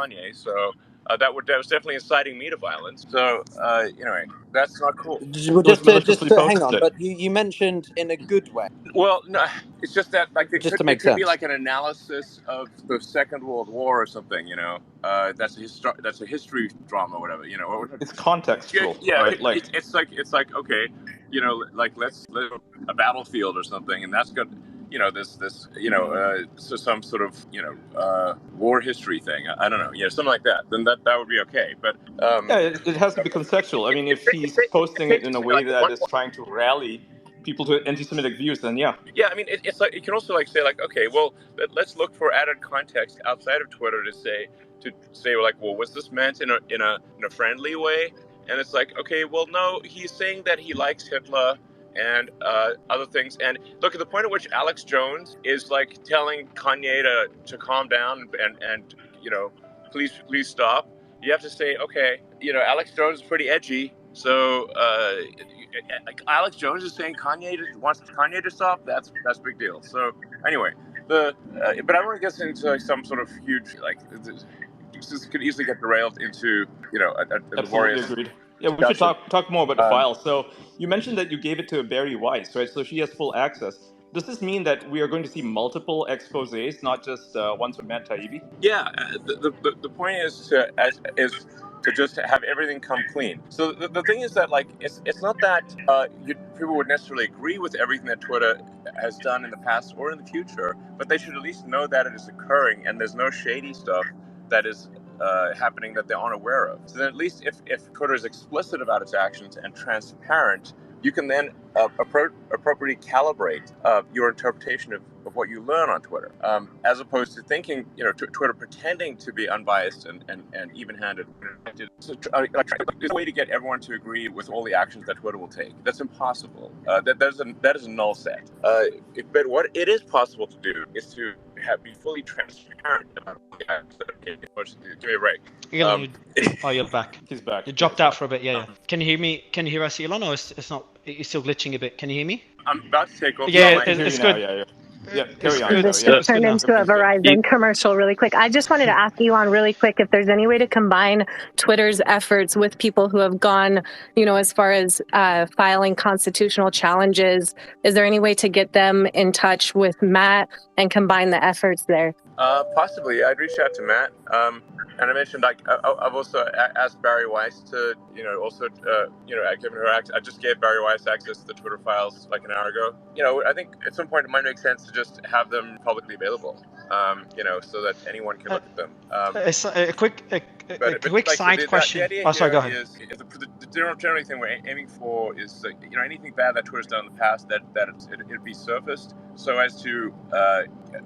Kanye. So that was definitely inciting me to violence. So anyway, that's not cool. Well, just to hang on, but you mentioned in a good way. Well, no, it's just that like it could be sense. like an analysis of the Second World War or something. That's a history drama, or whatever. It's contextual. Yeah, right? It's like okay, like let's a battlefield or something, and that's got so some sort of war history thing. I don't know, something like that. Then that would be okay. But it has to be contextual. I mean, if he's posting it in a way that is trying to rally people to anti-Semitic views, then yeah. I mean, it's like you can also say okay, well, let's look for added context outside of Twitter to say like, well, was this meant in a friendly way? And it's like, okay, well, no, he's saying that he likes Hitler and other things. And look at the point at which Alex Jones is like telling Kanye to calm down and please stop. You have to say, okay, Alex Jones is pretty edgy. So Alex Jones is saying wants Kanye to stop. That's a big deal. So anyway, but I don't want to get into like some sort of huge this could easily get derailed into a laborious. Agreed. Yeah, we should talk more about the file. So you mentioned that you gave it to Barry Weiss, right? So she has full access. Does this mean that we are going to see multiple exposés, not just ones from Matt Taibbi? Yeah, the point is to just have everything come clean. So the thing is that like it's not that people would necessarily agree with everything that Twitter has done in the past or in the future, but they should at least know that it is occurring and there's no shady stuff that is happening that they're unaware of. So then at least if Twitter is explicit about its actions and transparent, you can then appropriately calibrate your interpretation of what you learn on Twitter, as opposed to thinking, Twitter pretending to be unbiased and even-handed. There's a way to get everyone to agree with all the actions that Twitter will take. That's impossible. That is a null set. But what it is possible to do is to be fully transparent about the actions that are taken. Give me a break. Elon, you're back. He's back. You dropped out for a bit. Yeah. Can you hear me? Can you hear us, Elon? Or it's not? It's still glitching a bit. Can you hear me? I'm about to take off. Yeah, it's good. Yeah, carry on. This just turned into a Verizon commercial really quick. I just wanted to ask Elon really quick if there's any way to combine Twitter's efforts with people who have gone, as far as filing constitutional challenges. Is there any way to get them in touch with Matt and combine the efforts there? Possibly. I'd reach out to Matt. And I mentioned I've also asked Barry Weiss to, I've given her access. I just gave Barry Weiss access to the Twitter files like an hour ago. I think at some point it might make sense to just have them publicly available, so that anyone can look at them. A quick side question. Sorry, go ahead. The general thing we're aiming for is, anything bad that Twitter's done in the past, that it be surfaced so as to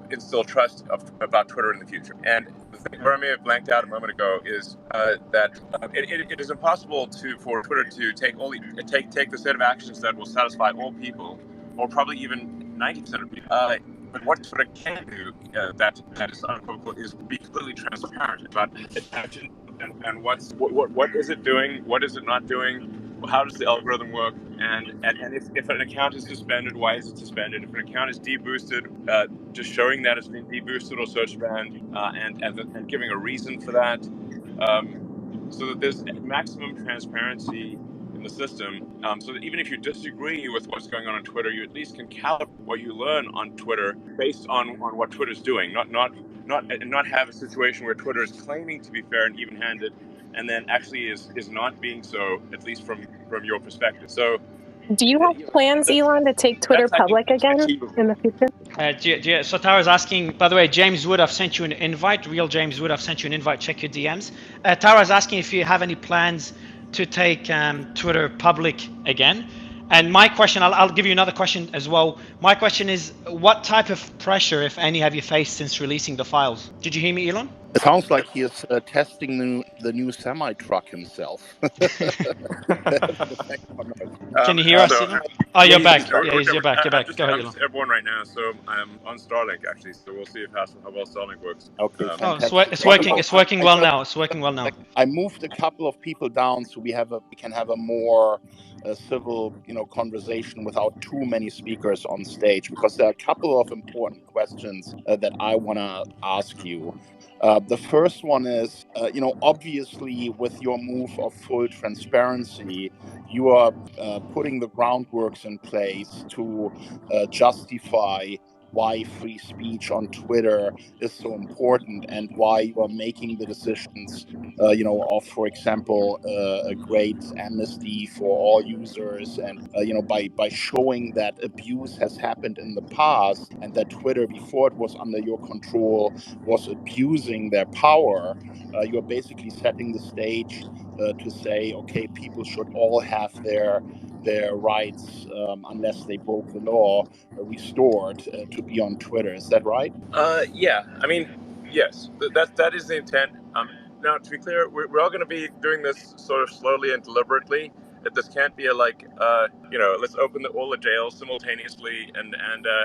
instill trust about Twitter in the future. And the thing where I may have blanked out a moment ago is that it is impossible for Twitter to take the set of actions that will satisfy all people, or probably even 90% of people. But what Twitter can do that is unequivocal is be completely transparent about its action and what is it doing, what is it not doing, how does the algorithm work, and if an account is suspended, why is it suspended? If an account is deboosted, just showing that it's been deboosted or search banned, and giving a reason for that, so that there's maximum transparency in the system, so that even if you disagree with what's going on Twitter, you at least can calibrate what you learn on Twitter based on what Twitter's doing, not have a situation where Twitter is claiming to be fair and even-handed, and then actually is not being so, at least from your perspective. So, do you have plans, Elon, to take Twitter public again in the future? So Tara's asking, by the way, James Wood, I've sent you an invite. Real James Wood, I've sent you an invite. Check your DMs. Tara's asking if you have any plans to take Twitter public again. And my question, I'll give you another question as well. My question is, what type of pressure, if any, have you faced since releasing the files? Did you hear me, Elon? It sounds like he is testing the new semi-truck himself. Can you hear us? You're back. You're back. Go ahead, Elon. I'm airborne right now, so I'm on Starlink actually. So we'll see how well Starlink works. Okay. It's working. It's working well now. It's working well now. I moved a couple of people down so we can have a more civil, conversation without too many speakers on stage, because there are a couple of important questions that I want to ask you. The first one is, obviously with your move of full transparency, you are putting the groundworks in place to justify why free speech on Twitter is so important and why you are making the decisions, of, for example, a great amnesty for all users, and by showing that abuse has happened in the past and that Twitter, before it was under your control, was abusing their power. You're basically setting the stage to say, okay, people should all have their rights, unless they broke the law, restored to be on Twitter. Is that right? Yeah. I mean, yes, that is the intent. Now, to be clear, we're all going to be doing this sort of slowly and deliberately. That this can't be a let's open all the jails simultaneously and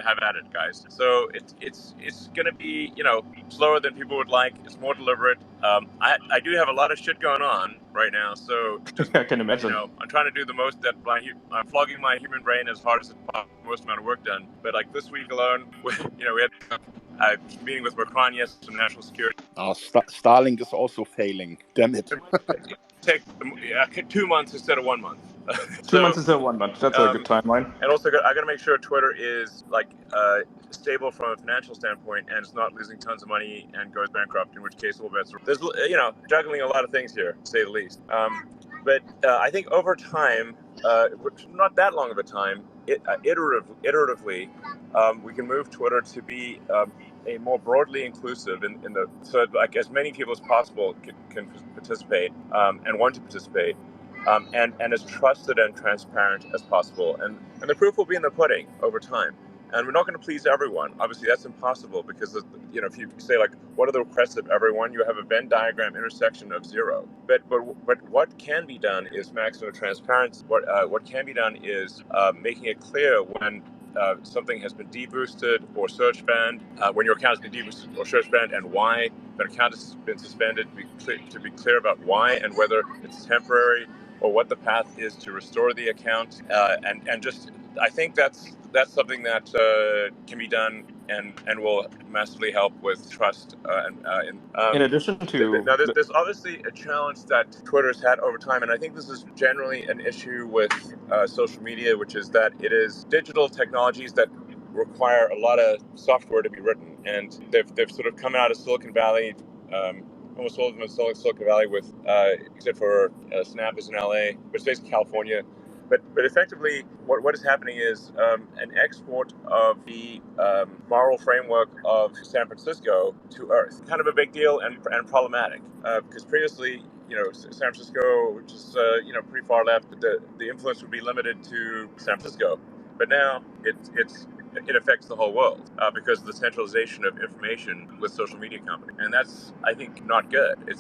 have at it, guys. So it's going to be slower than people would like. It's more deliberate. I do have a lot of shit going on right now, so just I can imagine. I'm trying to do the most that I'm flogging my human brain as hard as possible, most amount of work done. But like this week alone, we had a meeting with Macron, yes, some national security. Starlink is also failing. Damn it. Take 2 months instead of 1 month. 2 months instead of 1 month. That's a good timeline. And also, I got to make sure Twitter is stable from a financial standpoint and is not losing tons of money and goes bankrupt. In which case, there's juggling a lot of things here, to say the least. But I think over time, not that long of a time, iteratively, we can move Twitter to be a more broadly inclusive so like as many people as possible can participate and want to participate, and as trusted and transparent as possible. And the proof will be in the pudding over time. And we're not going to please everyone. Obviously, that's impossible because, if you say, what are the requests of everyone, you have a Venn diagram intersection of zero. But what can be done is maximum transparency. What can be done is making it clear when something has been deboosted or search banned, when your account has been deboosted or search banned, and why. When an account has been suspended, to be clear about why and whether it's temporary or what the path is to restore the account. And just, I think that's something that can be done and will massively help with trust. In addition to... Now, there's obviously a challenge that Twitter's had over time, and I think this is generally an issue with social media, which is that it is digital technologies that require a lot of software to be written, and they've sort of come out of Silicon Valley. Almost all of them in Silicon Valley, with except for Snap is in LA, but it's based in California. But effectively, what is happening is an export of the moral framework of San Francisco to Earth. Kind of a big deal and problematic, because previously, San Francisco, which is pretty far left, the influence would be limited to San Francisco. But now it affects the whole world because of the centralization of information with social media companies, and that's, I think, not good. We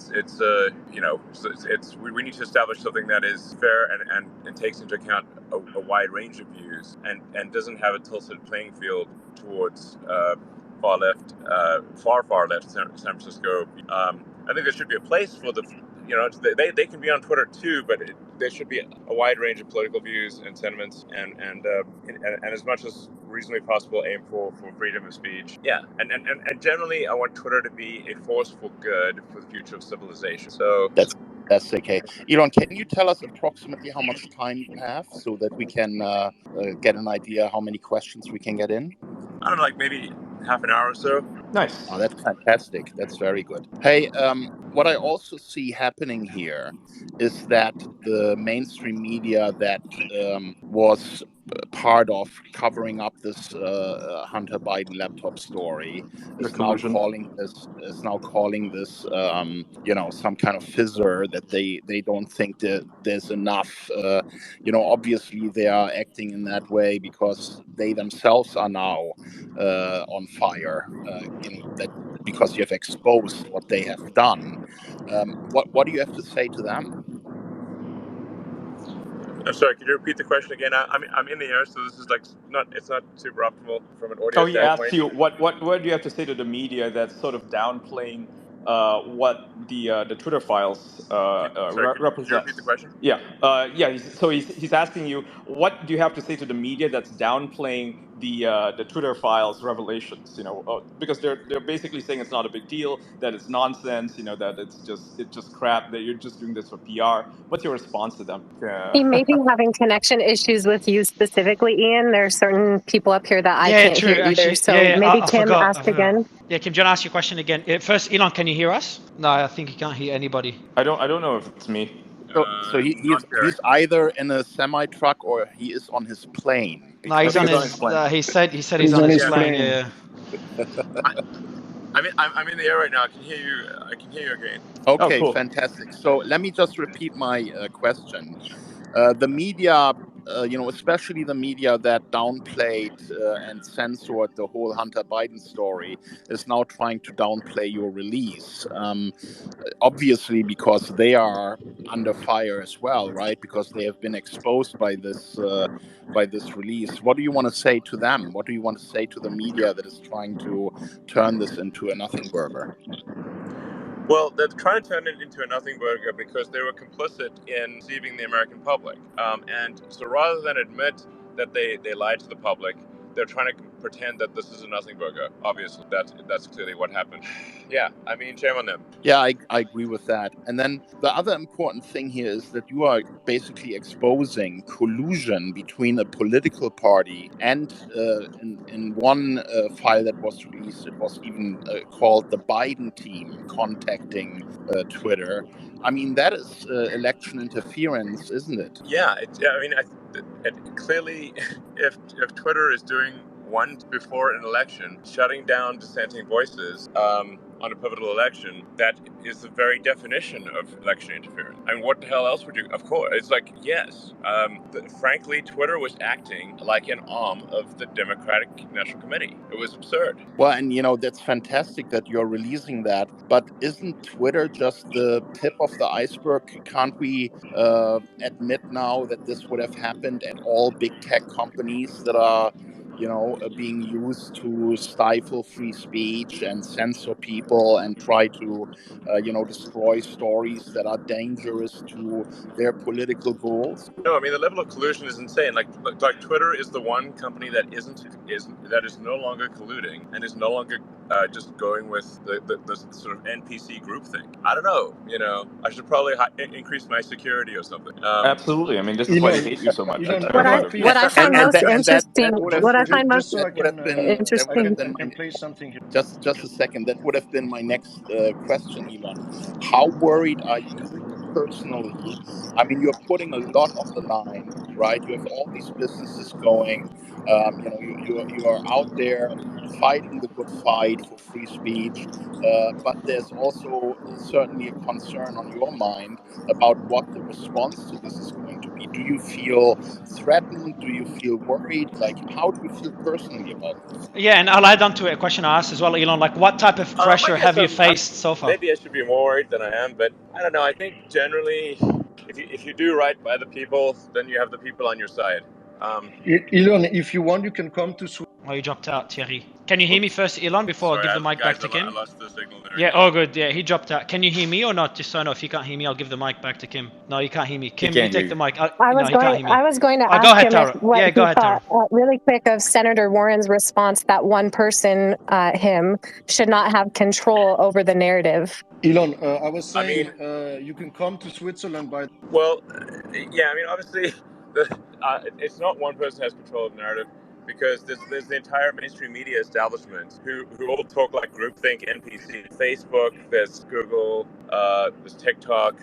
need to establish something that is fair and takes into account a wide range of views and doesn't have a tilted playing field towards far left San Francisco. I think there should be a place for they can be on Twitter too, but there should be a wide range of political views and sentiments, and as much as reasonably possible, aim for freedom of speech. Yeah, and generally, I want Twitter to be a force for good for the future of civilization. So that's okay. Elon, can you tell us approximately how much time you have so that we can get an idea how many questions we can get in? I don't know, maybe half an hour or so. Nice. Oh, that's fantastic. That's very good. Hey, what I also see happening here is that the mainstream media that was part of covering up this Hunter Biden laptop story is now calling this some kind of fissure, that they don't think that there's enough. Obviously they are acting in that way because they themselves are now on fire. That because you have exposed what they have done. What do you have to say to them? I'm sorry, could you repeat the question again? I'm in the air, so this is it's not super optimal from an audio standpoint. He asked you what do you have to say to the media that's sort of downplaying what the Twitter files represent. Could you repeat the question? Yeah. So he's asking you, what do you have to say to the media that's downplaying the Twitter files revelations, because they're basically saying it's not a big deal, that it's nonsense, that it's just crap, that you're just doing this for PR. What's your response to them? He may be having connection issues with you specifically, Ian. There are certain people up here that I can't true, hear either. actually. So maybe Kim, ask again. Yeah, Kim, do you want to ask your question again? First, Elon, can you hear us? No, I think he can't hear anybody. I don't know if it's me. So he's either in a semi truck or he is on his plane. No, he's on his plane. He said he's on his plane. Yeah. I'm in the air right now. I can hear you again. Okay, cool. Fantastic. So let me just repeat my question. The media, especially the media that downplayed and censored the whole Hunter Biden story, is now trying to downplay your release. Obviously, because they are under fire as well, right? Because they have been exposed by this release. What do you want to say to them? What do you want to say to the media that is trying to turn this into a nothing burger? Well, they're trying to turn it into a nothing burger because they were complicit in deceiving the American public. And so rather than admit that they lied to the public, they're trying to pretend that this is a nothing burger. Obviously, that's clearly what happened. Yeah, I mean, shame on them. Yeah, I agree with that. And then the other important thing here is that you are basically exposing collusion between a political party and in one file that was released, it was even called the Biden team contacting Twitter. I mean, that is election interference, isn't it? Yeah, clearly, if Twitter is doing one before an election, shutting down dissenting voices on a pivotal election, that is the very definition of election interference. I mean, what the hell else would you? Of course, it's like, yes. Frankly, Twitter was acting like an arm of the Democratic National Committee. It was absurd. Well, and that's fantastic that you're releasing that. But isn't Twitter just the tip of the iceberg? Can't we admit now that this would have happened at all big tech companies that are being used to stifle free speech and censor people and try to, destroy stories that are dangerous to their political goals? No, I mean, the level of collusion is insane. Like Twitter is the one company that is no longer colluding and is no longer just going with the sort of NPC group thing. I don't know. I should probably increase my security or something. Absolutely. I mean, this is why I hate you so much. What I find most interesting. Just a second. That would have been my next question, Elon. How worried are you personally? I mean, you're putting a lot on the line, right? You have all these businesses going. You are out there fighting the good fight for free speech, but there's also certainly a concern on your mind about what the response to this is going to be. Do you feel threatened? Do you feel worried? Like, how do you feel personally about this? Yeah, and I'll add on to a question I asked as well, Elon. Like, what type of pressure have you faced so far? Maybe I should be more worried than I am, but I don't know. I think generally, if you do right by the people, then you have the people on your side. Elon, if you want, you can come to Sweden. Oh, you dropped out, Thierry. Can you hear me first, Elon, before I give the mic back to Kim? I lost the signal there. Yeah, oh good. Yeah, he dropped out. Can you hear me or not? Just so I know, if you can't hear me, I'll give the mic back to Kim. No, you can't hear me. Kim, you take the mic. I was going to ask go ahead, him what he go ahead, thought, really quick, of Senator Warren's response that one person, him, should not have control over the narrative. Elon, I was saying, you can come to Switzerland by... Well, yeah, I mean, obviously, it's not one person has control of the narrative, because there's the entire mainstream media establishment who all talk like groupthink NPC. Facebook, there's Google, there's TikTok.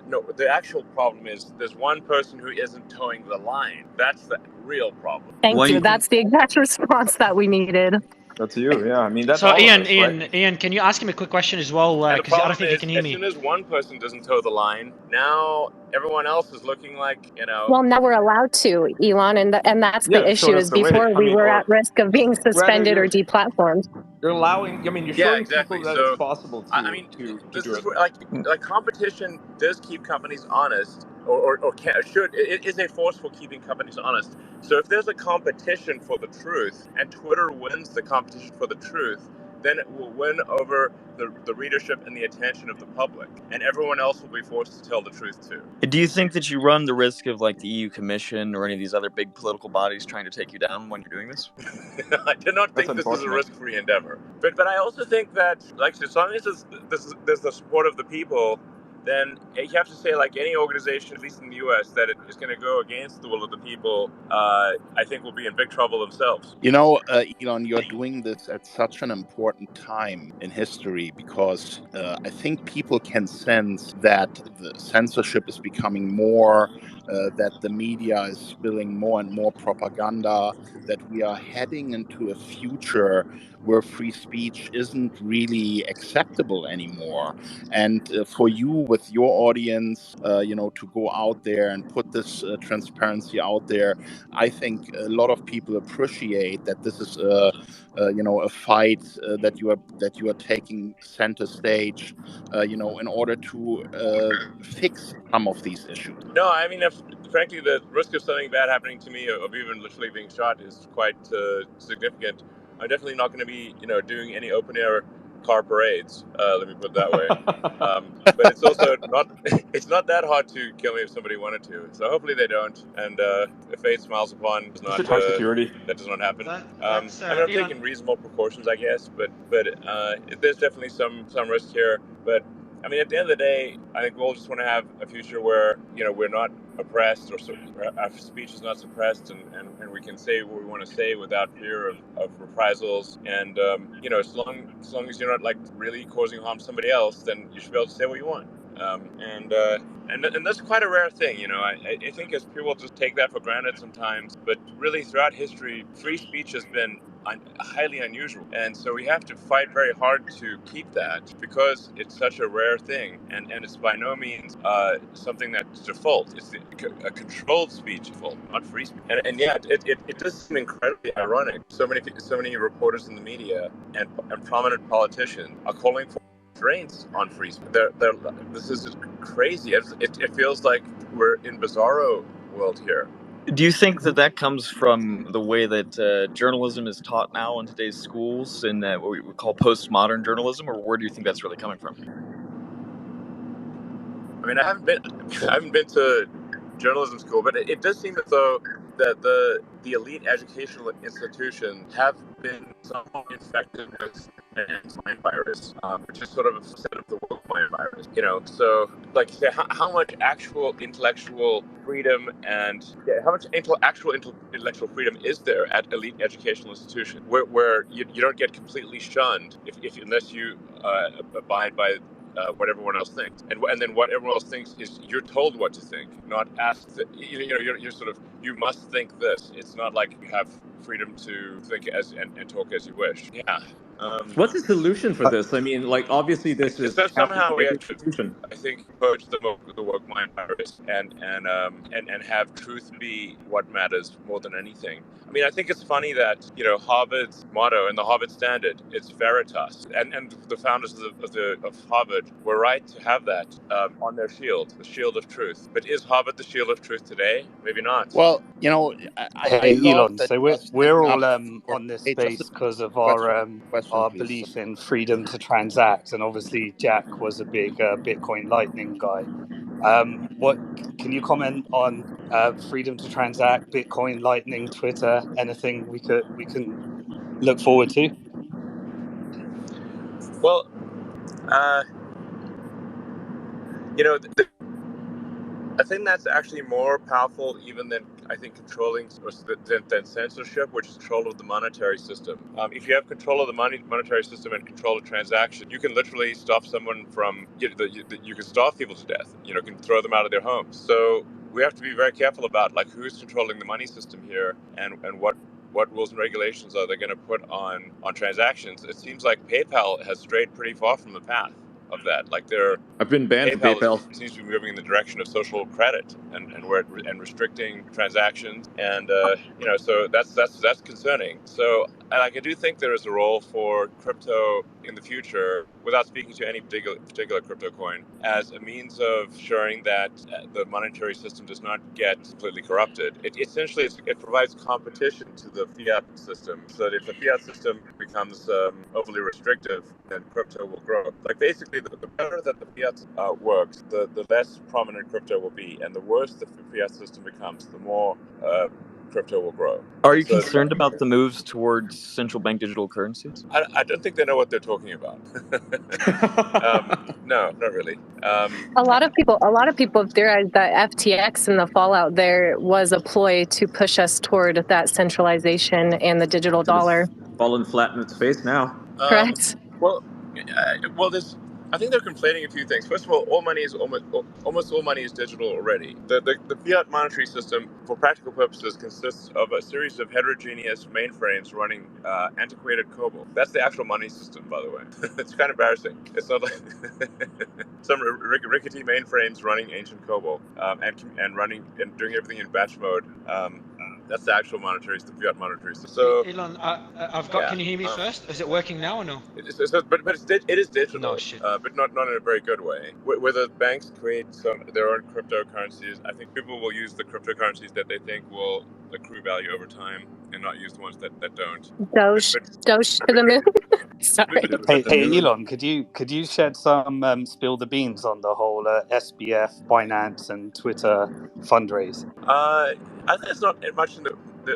No, the actual problem is there's one person who isn't towing the line. That's the real problem. Thank you. That's the exact response that we needed. That's you, yeah. I mean, that's so. All Ian, of us, right? Ian, can you ask him a quick question as well? Because I don't think he can hear me. As soon as one person doesn't toe the line, now everyone else is looking like, Well, now we're allowed to, Elon, and that's the issue. Is before we were at risk of being suspended or deplatformed. You're allowing. I mean, you're showing people that it's possible to. I mean, this is like competition does keep companies honest. It is a force for keeping companies honest. So if there's a competition for the truth and Twitter wins the competition for the truth, then it will win over the readership and the attention of the public, and everyone else will be forced to tell the truth too. Do you think that you run the risk of like the EU Commission or any of these other big political bodies trying to take you down when you're doing this? I do not think this is a risk-free endeavor, but I also think that, like, as long as there's the support of the people, then you have to say, like any organization, at least in the U.S., that it is going to go against the will of the people, I think will be in big trouble themselves. You know, Elon, you're doing this at such an important time in history because I think people can sense that the censorship is becoming more, that the media is spilling more and more propaganda, that we are heading into a future where free speech isn't really acceptable anymore. And for you, with your audience, to go out there and put this transparency out there, I think a lot of people appreciate that this is a fight that you are taking center stage, in order to fix some of these issues. No, I mean, frankly, the risk of something bad happening to me, of even literally being shot, is quite significant. I'm definitely not going to be, doing any open air car parades. Let me put it that way. But it's also it's not that hard to kill me if somebody wanted to. So hopefully they don't. And if fate smiles upon, that does not happen. I'm taking reasonable precautions, I guess. But there's definitely some risk here. But I mean, at the end of the day, I think we'll just want to have a future where, we're not oppressed, or our speech is not suppressed, and we can say what we want to say without fear of reprisals. And, as long as you're not, like, really causing harm to somebody else, then you should be able to say what you want. And that's quite a rare thing, I think as people just take that for granted sometimes, but really throughout history, free speech has been highly unusual, and so we have to fight very hard to keep that, because it's such a rare thing, and it's by no means something that's default. It's a controlled speech default, not free speech. And yeah, it does seem incredibly ironic. So many reporters in the media and prominent politicians are calling for restraints on free speech. This is crazy. It feels like we're in bizarro world here. Do you think that comes from the way that journalism is taught now in today's schools, in what we would call postmodern journalism, or where do you think that's really coming from? I mean, I haven't been to journalism school, but it does seem as though that the elite educational institutions have been somewhat infected with an mind virus, which is sort of a set of the woke mind virus. So, like you say, how much actual intellectual freedom and how much actual intellectual freedom is there at elite educational institutions, where you don't get completely shunned unless you abide by what everyone else thinks, and then what everyone else thinks is you're told what to think, not asked. You're sort of, you must think this. It's not like you have freedom to think and talk as you wish. Yeah. What's the solution for this? I mean, like, obviously this is somehow we have to, I think, purge the woke mind virus and have truth be what matters more than anything. I mean, I think it's funny that Harvard's motto and the Harvard Standard, it's Veritas, and the founders of Harvard were right to have that on their shield, the shield of truth. But is Harvard the shield of truth today? Maybe not. Well, Hey, Elon. So we're all on this space because of our belief in freedom to transact, and obviously Jack was a big Bitcoin Lightning guy. What can you comment on freedom to transact, Bitcoin Lightning, Twitter, anything we can look forward to? Well, I think that's actually more powerful even than, I think, controlling than censorship, which is control of the monetary system. If you have control of the monetary system and control of transaction, you can literally stop someone from, you can starve people to death. Can throw them out of their homes. So we have to be very careful about, like, who's controlling the money system here, and what rules and regulations are they going to put on transactions. It seems like PayPal has strayed pretty far from the path of that. Like, they're I've been banned from PayPal. Seems to be moving in the direction of social credit and restricting transactions, and so that's concerning. So I do think there is a role for crypto in the future, without speaking to any particular crypto coin, as a means of ensuring that the monetary system does not get completely corrupted. It provides competition to the fiat system, so that if the fiat system becomes overly restrictive, then crypto will grow. Like basically, the better that the fiat works, the less prominent crypto will be, and the worse the fiat system becomes, the more crypto will grow. Are you concerned about the moves towards central bank digital currencies? I don't think they know what they're talking about. No, not really. A lot of people have theorized that FTX and the fallout there was a ploy to push us toward that centralization and the digital dollar. Fallen flat in its face now. Correct. I think they're conflating a few things. First of all, almost all money is digital already. The fiat monetary system, for practical purposes, consists of a series of heterogeneous mainframes running antiquated COBOL. That's the actual money system, by the way. It's kind of embarrassing. It's not like some rickety mainframes running ancient COBOL and running and doing everything in batch mode. That's the actual the fiat monetary system. So, Elon, can you hear me first? Is it working now or no? It is digital. No shit. But not in a very good way. Whether banks create their own cryptocurrencies, I think people will use the cryptocurrencies that they think will accrue value over time, and not use the ones that don't. Doge to the moon. Sorry. Hey, Elon, could you shed some spill the beans on the whole SBF, Binance, and Twitter fundraise? I think there's not much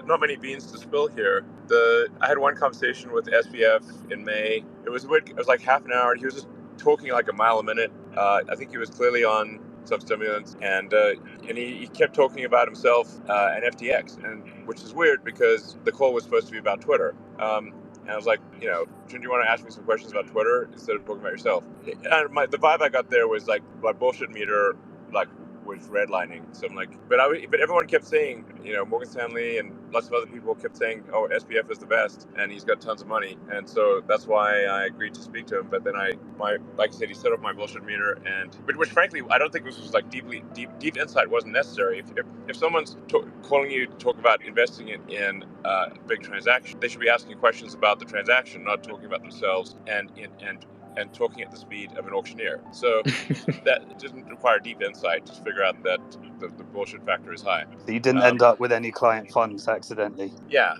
not many beans to spill here. I had one conversation with SBF in May. It was weird. It was like half an hour. He was just talking like a mile a minute. I think he was clearly on some stimulants, and he kept talking about himself and FTX, which is weird because the call was supposed to be about Twitter. And I was like, shouldn't you want to ask me some questions about Twitter instead of talking about yourself? And the vibe I got there was like my bullshit meter, like, was redlining. So I'm like, but everyone kept saying, Morgan Stanley and lots of other people kept saying, oh, SBF is the best, and he's got tons of money, and so that's why I agreed to speak to him. But then like I said, he set up my bullshit meter, which frankly, I don't think this was like deep insight wasn't necessary. If someone's calling you to talk about investing in a big transaction, they should be asking questions about the transaction, not talking about themselves and talking at the speed of an auctioneer. So that doesn't require deep insight to figure out that the bullshit factor is high. So you didn't end up with any client funds accidentally? Yeah.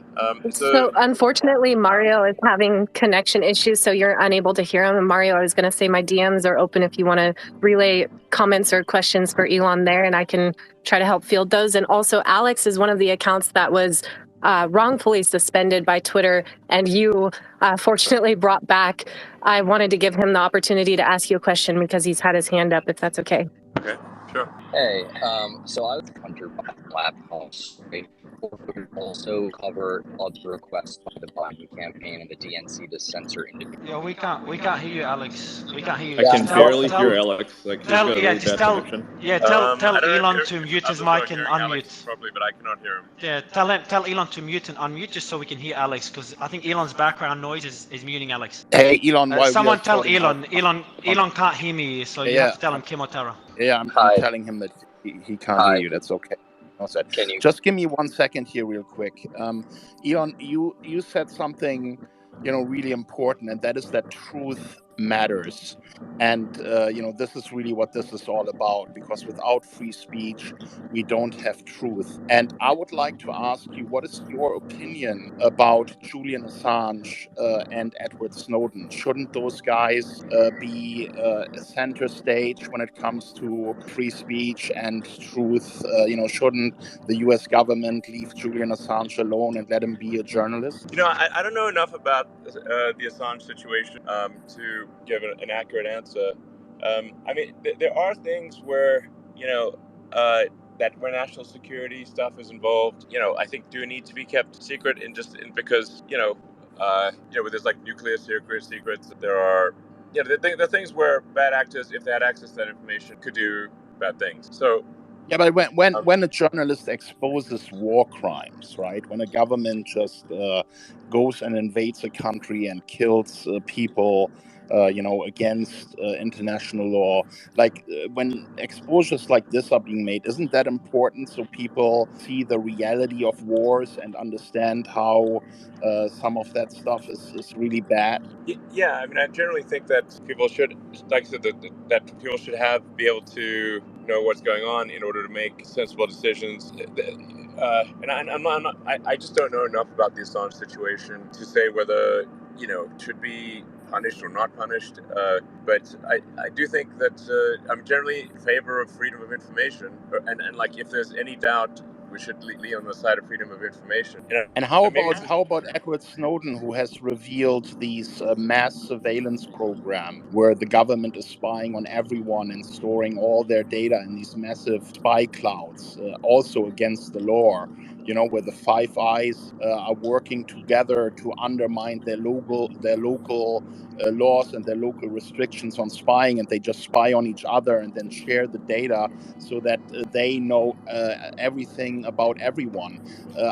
So unfortunately, Mario is having connection issues, so you're unable to hear him. And Mario, I was going to say my DMs are open if you want to relay comments or questions for Elon there, and I can try to help field those. And also, Alex is one of the accounts that was wrongfully suspended by Twitter, and you fortunately brought back. I wanted to give him the opportunity to ask you a question because he's had his hand up, if that's okay. Okay, sure. Hey, so I was Hunter Lab House, right? Also cover other requests by the Biden campaign and the DNC to censor individuals. Yeah, we can't hear you, Alex. We can't hear you. I can barely hear Alex. Like, tell Elon to mute his mic and unmute. Alex, probably, but I cannot hear him. Yeah, tell Elon to mute and unmute just so we can hear Alex, because I think Elon's background noise is muting Alex. Hey, Elon, someone tell Elon. Elon can't hear me, so you have to tell him Kimotara. Yeah, I'm telling him that he can't hear you. That's okay. Just give me 1 second here real quick. Elon, you said something, really important, and that is that truth matters. And, this is really what this is all about, because without free speech, we don't have truth. And I would like to ask you, what is your opinion about Julian Assange and Edward Snowden? Shouldn't those guys be center stage when it comes to free speech and truth? Shouldn't the U.S. government leave Julian Assange alone and let him be a journalist? I don't know enough about the Assange situation to give an accurate answer. I mean, there are things where, that where national security stuff is involved, I think do need to be kept secret because, where there's like nuclear secrets, there are, there are things where bad actors, if they had access to that information, could do bad things. So, yeah, but when a journalist exposes war crimes, right? When a government just goes and invades a country and kills people, against international law. Like when exposures like this are being made, isn't that important so people see the reality of wars and understand how some of that stuff is really bad? Yeah, I mean, I generally think that people should, like I said, that people should be able to know what's going on in order to make sensible decisions. I just don't know enough about the Assange situation to say whether it should be punished or not punished. But I do think that I'm generally in favor of freedom of information, and like if there's any doubt, we should lean on the side of freedom of information. And how about Edward Snowden, who has revealed these mass surveillance program where the government is spying on everyone and storing all their data in these massive spy clouds, also against the law? Where the Five Eyes are working together to undermine their local laws and their local restrictions on spying, and they just spy on each other and then share the data so that they know everything about everyone.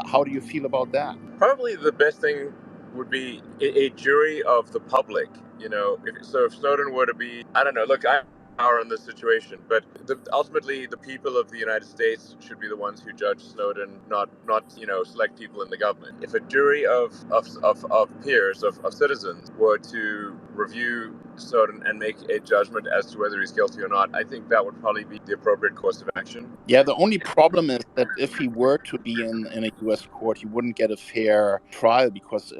How do you feel about that? Probably the best thing would be a jury of the public. If Snowden were to be, I don't know. Look, I'm power in this situation, but ultimately the people of the United States should be the ones who judge Snowden, not select people in the government. If a jury of peers of citizens were to review Snowden and make a judgment as to whether he's guilty or not, I think that would probably be the appropriate course of action. Yeah, the only problem is that if he were to be in a U.S. court, he wouldn't get a fair trial because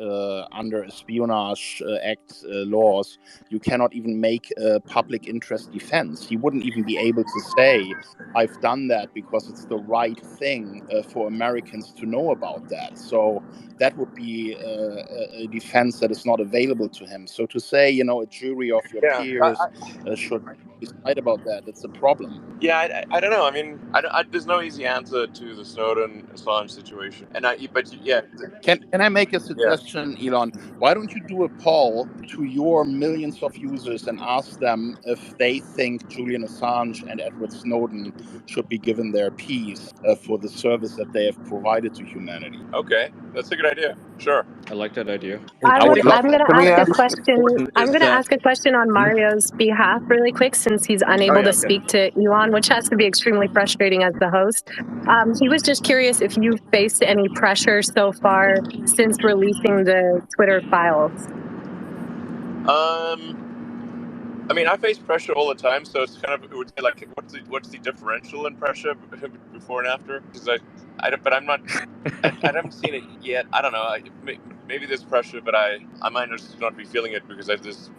under Espionage Act laws, you cannot even make a public interest defense. He wouldn't even be able to say, I've done that because it's the right thing for Americans to know about that. So that would be a defense that is not available to him. So to say, a jury of your peers should decide about that, it's a problem. Yeah, I don't know. I mean, there's no easy answer to the Snowden Assange situation. Can I make a suggestion, Elon? Why don't you do a poll to your millions of users and ask them if they think Julian Assange and Edward Snowden should be given their piece for the service that they have provided to humanity? Okay, that's a good idea. Sure. I like that idea. I'm going to ask a question. important I'm is going to that- ask a question on Mario's behalf really quick, since he's unable to speak to Elon, which has to be extremely frustrating as the host. He was just curious if you've faced any pressure so far since releasing the Twitter files. I mean, I face pressure all the time, so it's kind of, it would say like, what's the differential in pressure before and after? Because I haven't seen it yet. I don't know. Maybe there's pressure, but I might just not be feeling it because there's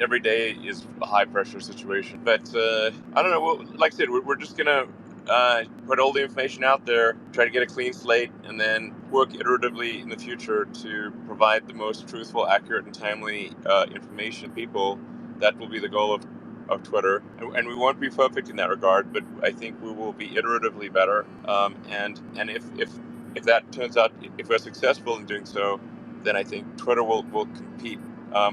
every day is a high pressure situation. But I don't know. Well, like I said, we're just gonna put all the information out there, try to get a clean slate, and then work iteratively in the future to provide the most truthful, accurate, and timely information to people. That will be the goal of Twitter, and we won't be perfect in that regard, but I think we will be iteratively better. And if that turns out, if we're successful in doing so, then I think Twitter will compete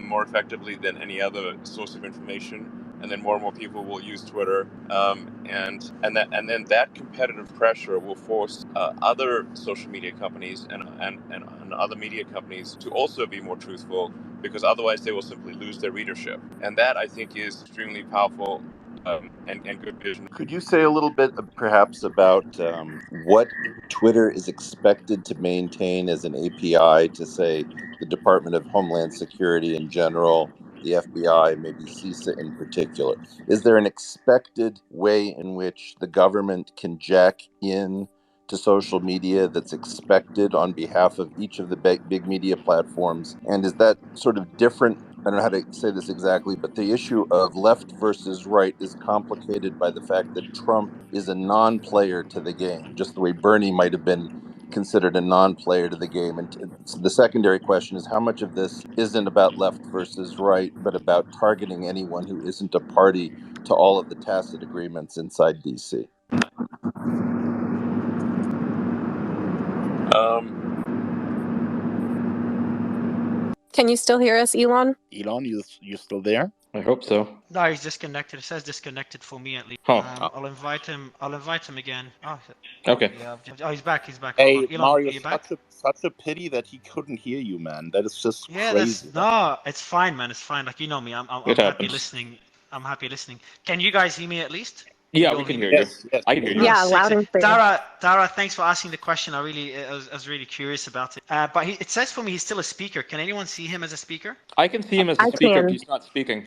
more effectively than any other source of information. And then more people will use Twitter, and then that competitive pressure will force other social media companies and other media companies to also be more truthful, because otherwise they will simply lose their readership. And that, I think, is extremely powerful and good vision. Could you say a little bit perhaps about what Twitter is expected to maintain as an API to, say, the Department of Homeland Security in general, the FBI, maybe CISA in particular? Is there an expected way in which the government can jack in to social media that's expected on behalf of each of the big media platforms? And is that sort of different? I don't know how to say this exactly, but the issue of left versus right is complicated by the fact that Trump is a non-player to the game, just the way Bernie might have been considered a non-player to the game. And so the secondary question is, how much of this isn't about left versus right, but about targeting anyone who isn't a party to all of the tacit agreements inside DC? Can you still hear us, Elon? Elon, you still there? I hope so. No, he's disconnected. It says disconnected for me at least. Huh. I'll invite him. I'll invite him again. Oh, Okay. yeah. Oh, he's back. He's back. Hold Hey, on. Elon, Mario, are you back? such a pity that he couldn't hear you, man. That is just Yeah, crazy. no, it's fine, man. It's fine. Like, you know me. I'm It happy happens. listening. I'm happy listening. Can you guys hear me at least? Yeah, You we all can hear hear me? you. Yes. I can hear you. Yeah, Sick, loud sick. and clear. Dara, thanks for asking the question. I was really curious about it. But it says for me he's still a speaker. Can anyone see him as a speaker? I can see him as a I speaker, but can. he's not speaking.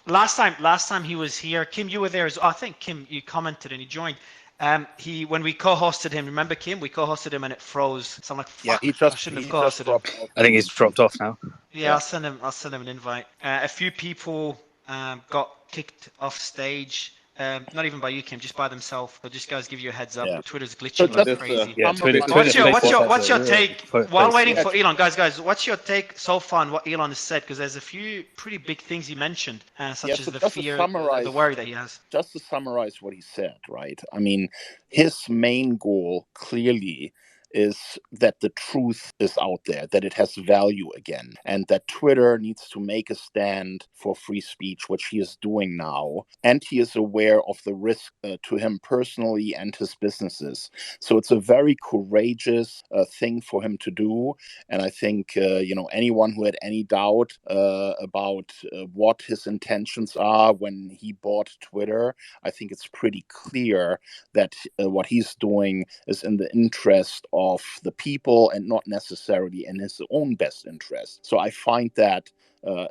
Last time he was here, Kim, you were there I think Kim, you commented and he joined. When we co-hosted him, remember Kim? We co-hosted him and it froze. So I'm like, Yeah, fuck, I shouldn't have just co-hosted him. dropped off. I think he's dropped off now. Yeah, I'll send him an invite. A few people got kicked off stage. Not even by you, Kim, just by themselves. So just guys give you a heads up. Yeah. Twitter's glitching So like just crazy. Yeah, Twitter What's Facebook has your a take real while place, waiting yeah. for Elon, guys? What's your take so far on what Elon has said? Because there's a few pretty big things he mentioned, such as so the just to fear, summarize, the worry that he has. Just to summarize what he said, right? I mean, his main goal clearly is that the truth is out there, that it has value again, and that Twitter needs to make a stand for free speech, which he is doing now. And he is aware of the risk to him personally and his businesses. So it's a very courageous thing for him to do. And I think, anyone who had any doubt about what his intentions are when he bought Twitter, I think it's pretty clear that what he's doing is in the interest of the people and not necessarily in his own best interest. So I find that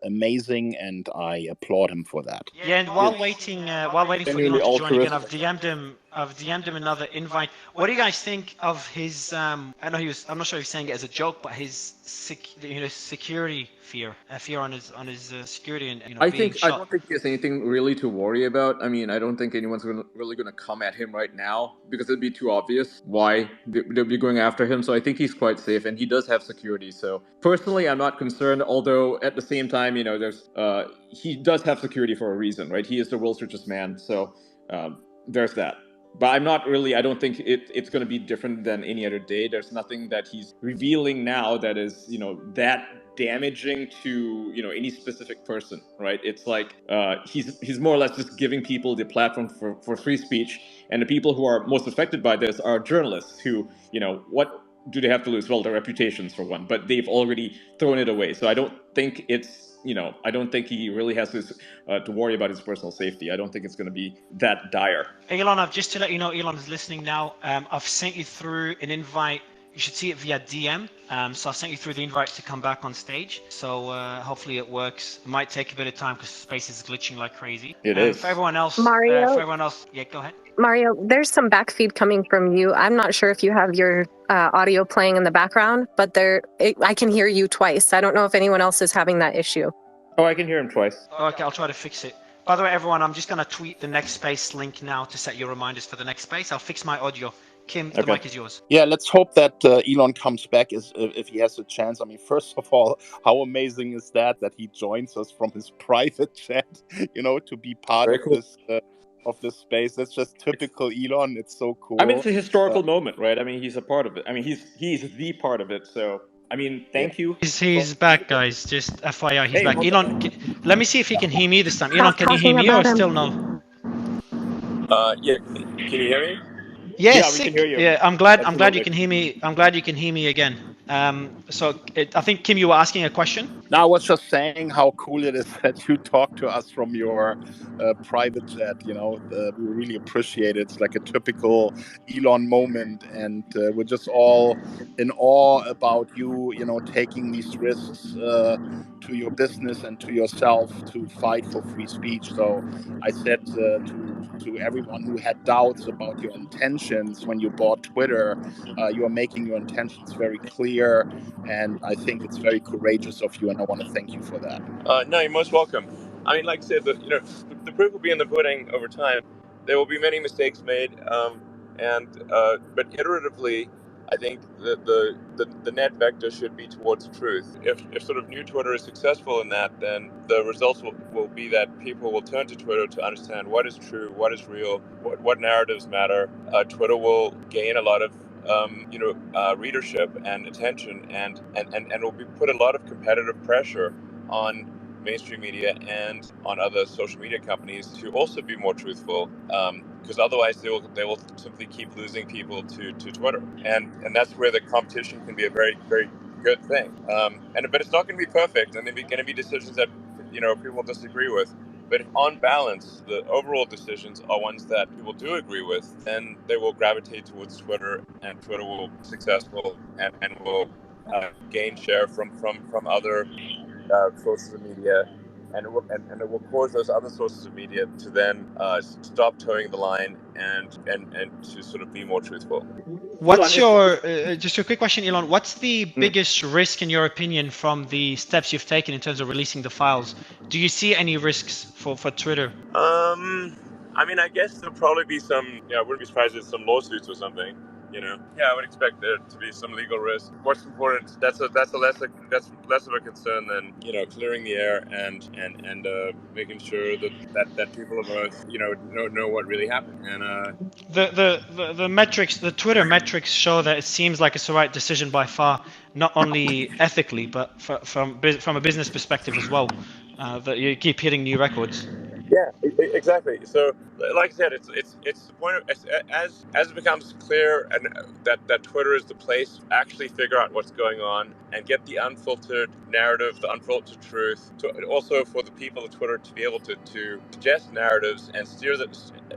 amazing, and I applaud him for that. Yeah, and while waiting for Genuinely Elon to join again, altruistic. I've DM'd him another invite. What do you guys think of his? I know I'm not sure if he's saying it as a joke, but his security fear on his security and I being think I shot. don't think he has anything really to worry about. I mean, I don't think anyone's really going to come at him right now because it'd be too obvious why they'll be going after him. So I think he's quite safe, and he does have security. So personally, I'm not concerned. Although at the same time, there's he does have security for a reason, right? He is the world's richest man, so there's that. But I'm not really. I don't think it's going to be different than any other day. There's nothing that he's revealing now that is that damaging to any specific person, right? It's like he's more or less just giving people the platform for free speech, and the people who are most affected by this are journalists who what do they have to lose? Well, their reputations for one, but they've already thrown it away. So I don't think I don't think he really has to worry about his personal safety. I don't think it's going to be that dire. Elon, just to let you know, Elon is listening now. I've sent you through an invite. You should see it via DM. So I've sent you through the invite to come back on stage. So hopefully it works. It might take a bit of time because space is glitching like crazy. It is. For everyone else, Mario, yeah, go ahead. Mario, there's some backfeed coming from you. I'm not sure if you have your audio playing in the background, but I can hear you twice. I don't know if anyone else is having that issue. Oh, I can hear him twice. Okay, I'll try to fix it. By the way, everyone, I'm just going to tweet the next space link now to set your reminders for the next space. I'll fix my audio. Kim, the mic is yours. Yeah, let's hope that Elon comes back if he has a chance. I mean, first of all, how amazing is that he joins us from his private chat, to be part Very of cool. this space. That's just typical Elon. It's so cool. I mean, it's a historical moment, right? I mean, he's a part of it. I mean, he's the part of it. So, I mean, thank you. He's back, guys. Just FYI, he's back. Elon, let me see if he can hear me this time. Elon, can you hear me or still no? Yeah. Can you hear me? Yeah, we can hear you. Yeah, I'm glad you can hear me. I'm glad you can hear me again. I think Kim, you were asking a question. No, I was just saying how cool it is that you talk to us from your private chat. We really appreciate it. It's like a typical Elon moment, and we're just all in awe about you. Taking these risks to your business and to yourself to fight for free speech. So I said to everyone who had doubts about your intentions when you bought Twitter, you are making your intentions very clear, and I think it's very courageous of you, and I want to thank you for that. No, you're most welcome. I mean, like I said, the proof will be in the pudding over time. There will be many mistakes made, but iteratively, I think the net vector should be towards truth. If sort of new Twitter is successful in that, then the results will be that people will turn to Twitter to understand what is true, what is real, what narratives matter. Twitter will gain a lot of readership and attention, and will put a lot of competitive pressure on mainstream media and on other social media companies to also be more truthful, because otherwise they will simply keep losing people to Twitter, and that's where the competition can be a very, very good thing. But it's not going to be perfect, and there are going to be decisions that people disagree with. But if on balance, the overall decisions are ones that people do agree with, then they will gravitate towards Twitter, and Twitter will be successful and will gain share from other sources of media, and it will cause those other sources of media to then stop towing the line and to sort of be more truthful. What's your just a quick question, Elon? What's the biggest risk in your opinion from the steps you've taken in terms of releasing the files? Do you see any risks for Twitter? I mean, I guess there'll probably be some. I wouldn't be surprised if some lawsuits or something. Yeah, I would expect there to be some legal risk. What's important? That's less of a concern than clearing the air and making sure that people of Earth know what really happened. And the metrics, the Twitter metrics show that it seems like it's the right decision by far, not only ethically but from a business perspective as well. That you keep hitting new records. Yeah, exactly. So, like I said, it's the point of, as it becomes clear and that Twitter is the place to actually figure out what's going on and get the unfiltered narrative, the unfiltered truth. Also, for the people of Twitter to be able to suggest narratives and steer the,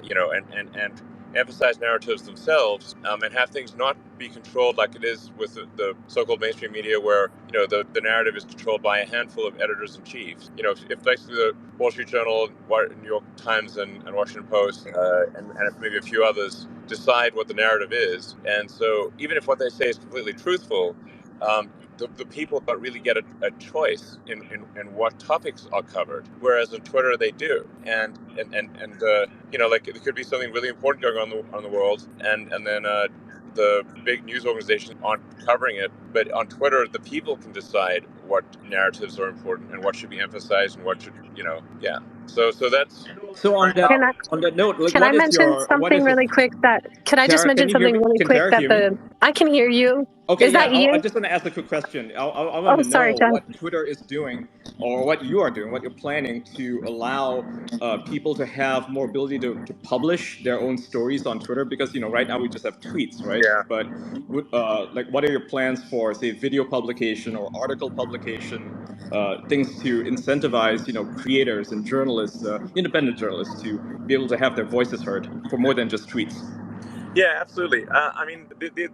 and emphasize narratives themselves, and have things not be controlled like it is with the so-called mainstream media, where the narrative is controlled by a handful of editors in chief. If basically the Wall Street Journal, New York Times, and Washington Post, and maybe a few others decide what the narrative is, and so even if what they say is completely truthful, the people don't really get a choice in what topics are covered, whereas on Twitter they do, and like there could be something really important going on in the world, and then the big news organizations aren't covering it, but on Twitter the people can decide what narratives are important and what should be emphasized and what should yeah. So that's so on right now. that note, like, Can I mention something really quick? Can I just Tara, mention can you hear something me? really Can quick Tara that hear me? I can hear you. Okay, Is that yeah, I you? just want to ask a quick question. I want Oh, to sorry, know John. what Twitter is doing, or what you are doing, what you're planning to allow people to have more ability to publish their own stories on Twitter. Because right now we just have tweets, right? Yeah. But like, what are your plans for, say, video publication or article publication? Things to incentivize, creators and journalists, independent journalists, to be able to have their voices heard for more than just tweets. Yeah, absolutely. I mean,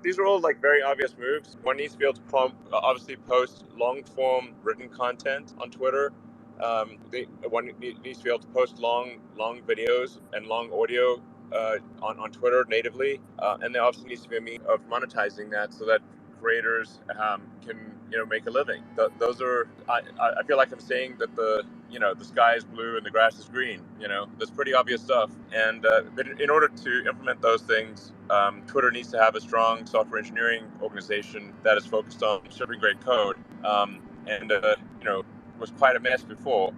these are all like very obvious moves. One needs to be able to obviously post long-form written content on Twitter. One needs to be able to post long videos and long audio on Twitter natively, and there obviously needs to be a means of monetizing that so that creators can make a living. Those are I feel like I'm saying that the sky is blue and the grass is green. That's pretty obvious stuff. And but in order to implement those things, Twitter needs to have a strong software engineering organization that is focused on shipping great code. And was quite a mess before,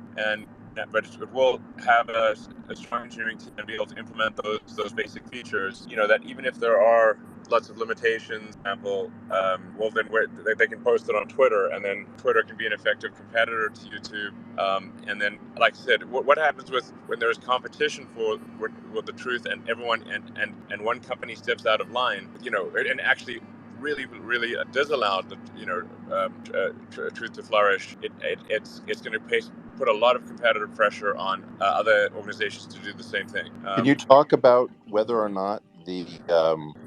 but it will have a strong engineering team and be able to implement those basic features. That even if there are lots of limitations, for example, well then they can post it on Twitter, and then Twitter can be an effective competitor to YouTube. And then, like I said, what happens when there is competition for the truth, and everyone and one company steps out of line, and actually really does allow the truth to flourish. It's going to put a lot of competitive pressure on other organizations to do the same thing. Can you talk about whether or not the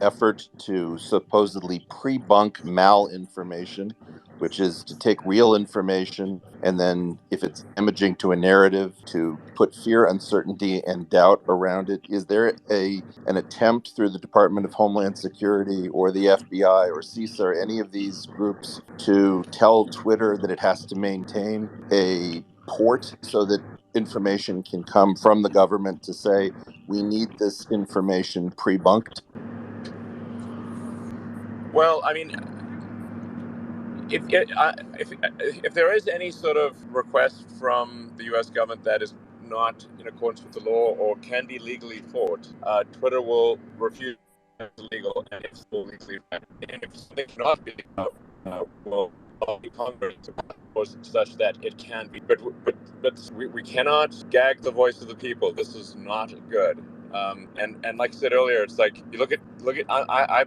effort to supposedly pre-bunk malinformation, which is to take real information and then, if it's damaging to a narrative, to put fear, uncertainty, and doubt around it, is there an attempt through the Department of Homeland Security or the FBI or CISA or any of these groups to tell Twitter that it has to maintain a port so that information can come from the government to say, we need this information pre-bunked? Well, I mean, if there is any sort of request from the U.S. government that is not in accordance with the law or can be legally fought, Twitter will refuse it's legal, and it's legally right. And if something cannot be, will Congress was such that it can be, but we cannot gag the voice of the people. This is not good. And like I said earlier, it's like you look at I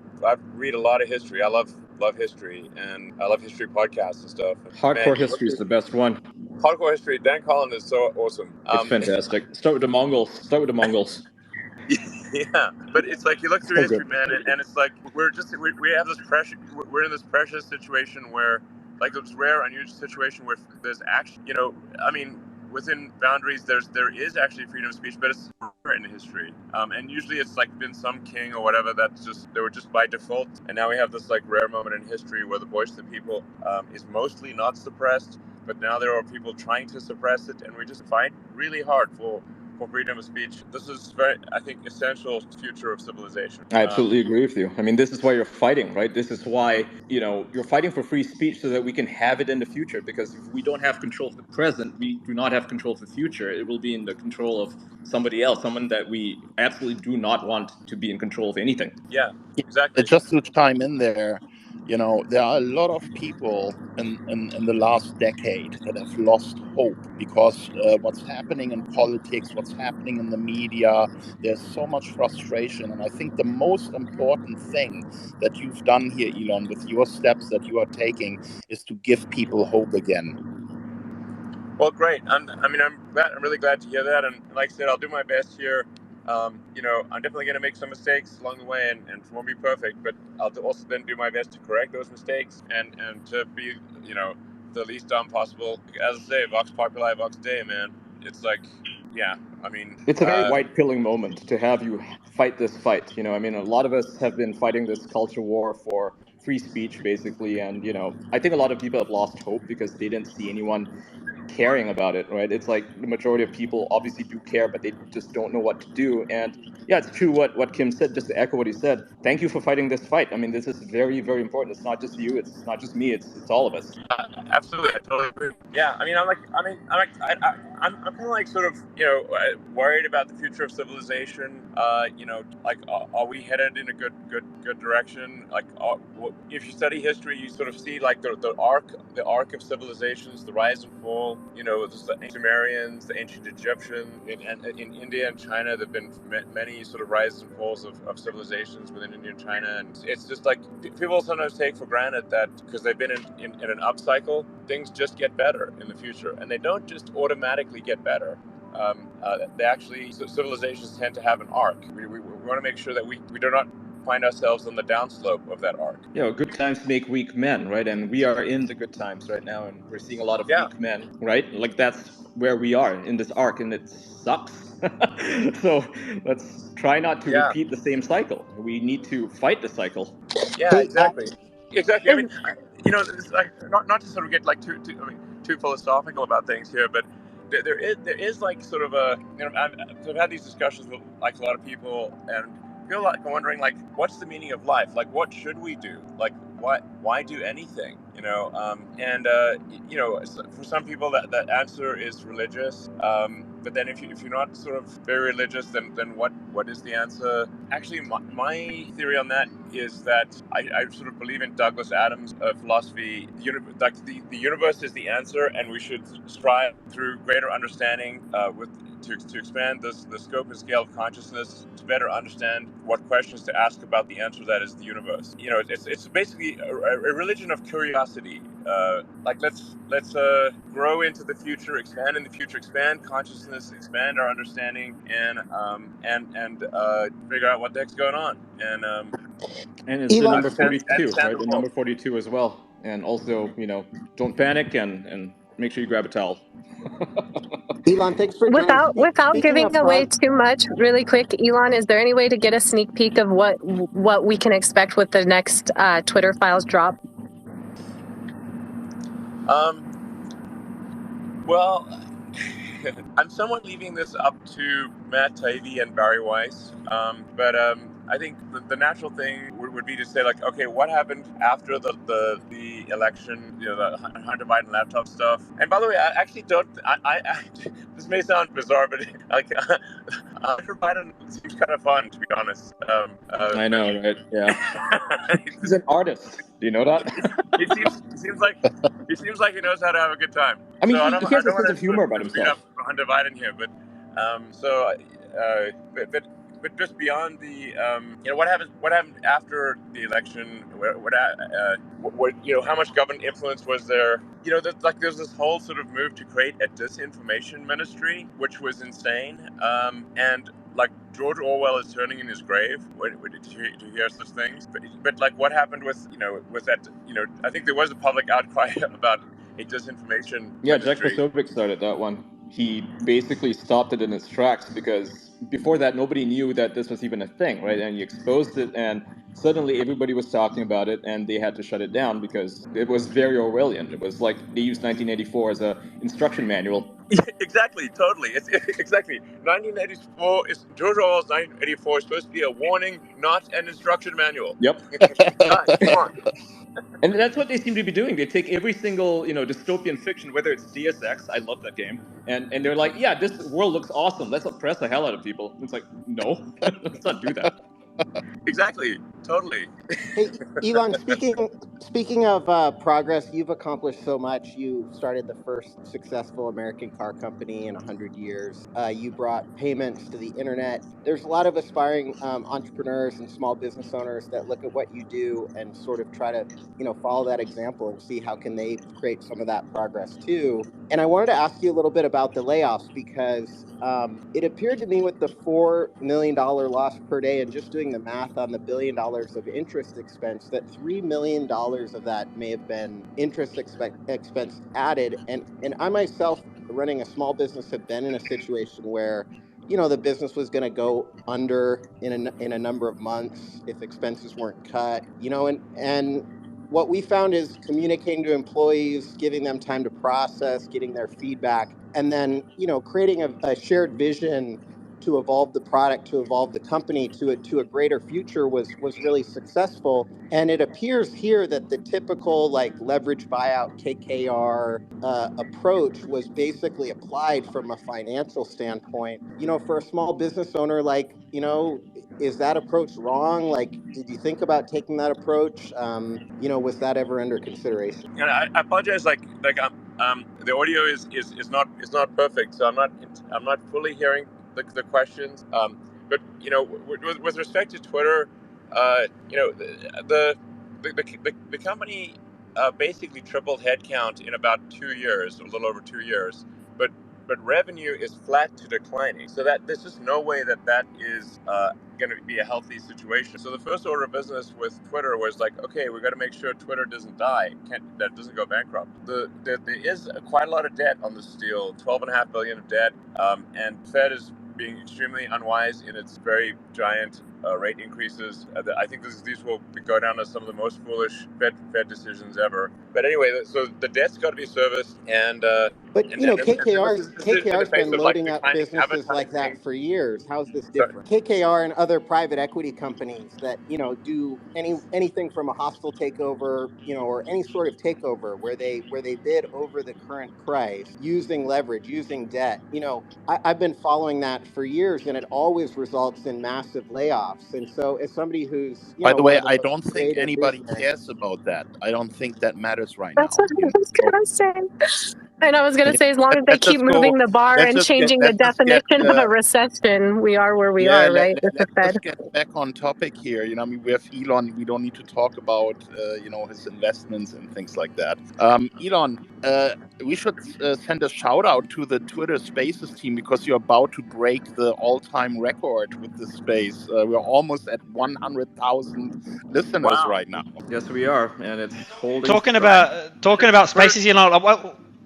read a lot of history. I love history, and I love history podcasts and stuff. Hardcore history is the best one. Hardcore history. Dan Collin is so awesome. It's fantastic. Start with the Mongols. Yeah, but it's like you look through history, man, and it's like we have this pressure. We're in this precious situation where, like, this rare, unusual situation where there's actually, I mean, within boundaries, there is actually freedom of speech, but it's rare in history. And usually it's like been some king or whatever they were just by default, and now we have this like rare moment in history where the voice of the people is mostly not suppressed, but now there are people trying to suppress it, and we just fight really hard for freedom of speech. This is very, I think, essential to the future of civilization. I absolutely agree with you. I mean, this is why you're fighting, right? This is why, you're fighting for free speech so that we can have it in the future. Because if we don't have control of the present, we do not have control of the future. It will be in the control of somebody else, someone that we absolutely do not want to be in control of anything. Yeah, exactly. Just to chime in there, there are a lot of people in the last decade that have lost hope because what's happening in politics, what's happening in the media, there's so much frustration. And I think the most important thing that you've done here, Elon, with your steps that you are taking is to give people hope again. Well, great. I'm really glad to hear that. And like I said, I'll do my best here. I'm definitely going to make some mistakes along the way, and it won't be perfect, but I'll also then do my best to correct those mistakes and to be, the least dumb possible. As I say, Vox Populi, Vox Dei, man. It's like, yeah, I mean... It's a very white-pilling moment to have you fight this fight. I mean, a lot of us have been fighting this culture war for free speech, basically, and, I think a lot of people have lost hope because they didn't see anyone caring about it, right? It's like the majority of people obviously do care, but they just don't know what to do. And yeah, it's true what Kim said, just to echo what he said. Thank you for fighting this fight. I mean, this is very, very important. It's not just you, it's not just me, it's all of us. Absolutely, I totally agree. Yeah, I'm kind of like sort of, worried about the future of civilization. Are we headed in a good direction? Like, if you study history, you sort of see like the arc of civilizations, the rise and fall. There's the Sumerians, the ancient Egyptians, in India and China, there've been many sort of rises and falls of civilizations within India and China, and it's just like people sometimes take for granted that because they've been in an upcycle, things just get better in the future, and they don't just automatically get better. They actually, civilizations tend to have an arc. We want to make sure that we do not find ourselves on the downslope of that arc. Good times make weak men, right? And we are in the good times right now, and we're seeing a lot of weak men, right? Like, that's where we are in this arc, and it sucks. So let's try not to repeat the same cycle. We need to fight the cycle. Yeah, exactly. I mean, it's like, not to sort of get like too philosophical about things here, but there is like sort of a, I've had these discussions with like a lot of people, and feel like wondering like, what's the meaning of life? Like, what should we do? Like, why do anything? For some people that answer is religious. But then if you're not sort of very religious, then what is the answer? Actually, my theory on that is that I sort of believe in Douglas Adams' philosophy. The universe is the answer, and we should strive through greater understanding to expand the scope and scale of consciousness to better understand what questions to ask about the answer that is the universe. It's basically a religion of curiosity. Let's grow into the future, expand in the future, expand consciousness, expand our understanding, and figure out what the heck's going on. And it's the number 42, right? The number 42 as well. And also, don't panic and make sure you grab a towel. Elon, thanks for without giving away too much. Really quick, Elon, is there any way to get a sneak peek of what we can expect with the next Twitter files drop? Well, I'm somewhat leaving this up to Matt Taibbi and Barry Weiss, but I think the natural thing would would be to say like, okay, what happened after the election? The Hunter Biden laptop stuff. And by the way, I actually don't. I this may sound bizarre, but like Hunter Biden seems kind of fun, to be honest. I know, right? Yeah. He's an artist. Do you know that? He seems like he knows how to have a good time. I mean, So I he don't has a want sense of to sort humor about of beat up himself. Hunter Biden here, but but just beyond the what happened after the election, how much government influence was there? There's this whole sort of move to create a disinformation ministry, which was insane, and like George Orwell is turning in his grave to hear such things. But like what happened with that? I think there was a public outcry about a disinformation Jack ministry. Posobiec started that one. He basically stopped it in its tracks because before that nobody knew that this was even a thing, right? And he exposed it, and suddenly everybody was talking about it, and they had to shut it down because it was very Orwellian. It was like they used 1984 as a instruction manual. Exactly, totally. It's exactly 1984. George Orwell's 1984 is supposed to be a warning, not an instruction manual. Yep. Guys, come on. And that's what they seem to be doing. They take every single, dystopian fiction, whether it's Deus Ex, I love that game, and they're like, yeah, this world looks awesome. Let's oppress the hell out of people. It's like, no, let's not do that. Exactly, totally. Hey, Elon, speaking of progress, you've accomplished so much. You started the first successful American car company in 100 years. You brought payments to the internet. There's a lot of aspiring entrepreneurs and small business owners that look at what you do and sort of try to follow that example and see how can they create some of that progress too. And I wanted to ask you a little bit about the layoffs because it appeared to me with the $4 million loss per day and just doing the math on the $1 billion of interest expense that $3 million of that may have been interest expense added. And I myself, running a small business, have been in a situation where the business was going to go under in a number of months if expenses weren't cut. And what we found is communicating to employees, giving them time to process, getting their feedback, and then creating a shared vision to evolve the product, to evolve the company to a greater future was really successful. And it appears here that the typical like leverage buyout KKR approach was basically applied from a financial standpoint. For a small business owner, like is that approach wrong? Like, did you think about taking that approach? Was that ever under consideration? I apologize. The audio is not perfect, so I'm not fully hearing the questions. But with respect to Twitter, the company basically tripled headcount in about 2 years, a little over 2 years, but revenue is flat to declining. So that there's just no way that is going to be a healthy situation. So the first order of business with Twitter was like, okay, we got to make sure Twitter doesn't die, that doesn't go bankrupt. There is quite a lot of debt on this deal, $12.5 billion of debt, and Fed is being extremely unwise in its very giant rate increases. I think these will go down as some of the most foolish Fed decisions ever. But anyway, so the debt's got to be serviced, and KKR's been loading up businesses like that for years. How's this different? KKR and other private equity companies that do anything from a hostile takeover, or any sort of takeover where they bid over the current price using leverage, using debt. I've been following that for years, and it always results in massive layoffs. And so, as somebody who's by the one way, of the I most don't think creative anybody visionaries, cares about that. I don't think that matters right That's now. what I was gonna say. And I was gonna say, as long as they Let's keep just go. moving the bar Let's and just get. changing the Let's just get. definition of a recession, we are where we Yeah, are, right? With the let's Fed. just get back on topic here. I mean, we have Elon. We don't need to talk about, his investments and things like that. Elon, we should send a shout out to the Twitter Spaces team because you're about to break the all-time record with this space. We're almost at 100,000 listeners right now. Yes, we are, and it's holding Talking strong. about spaces,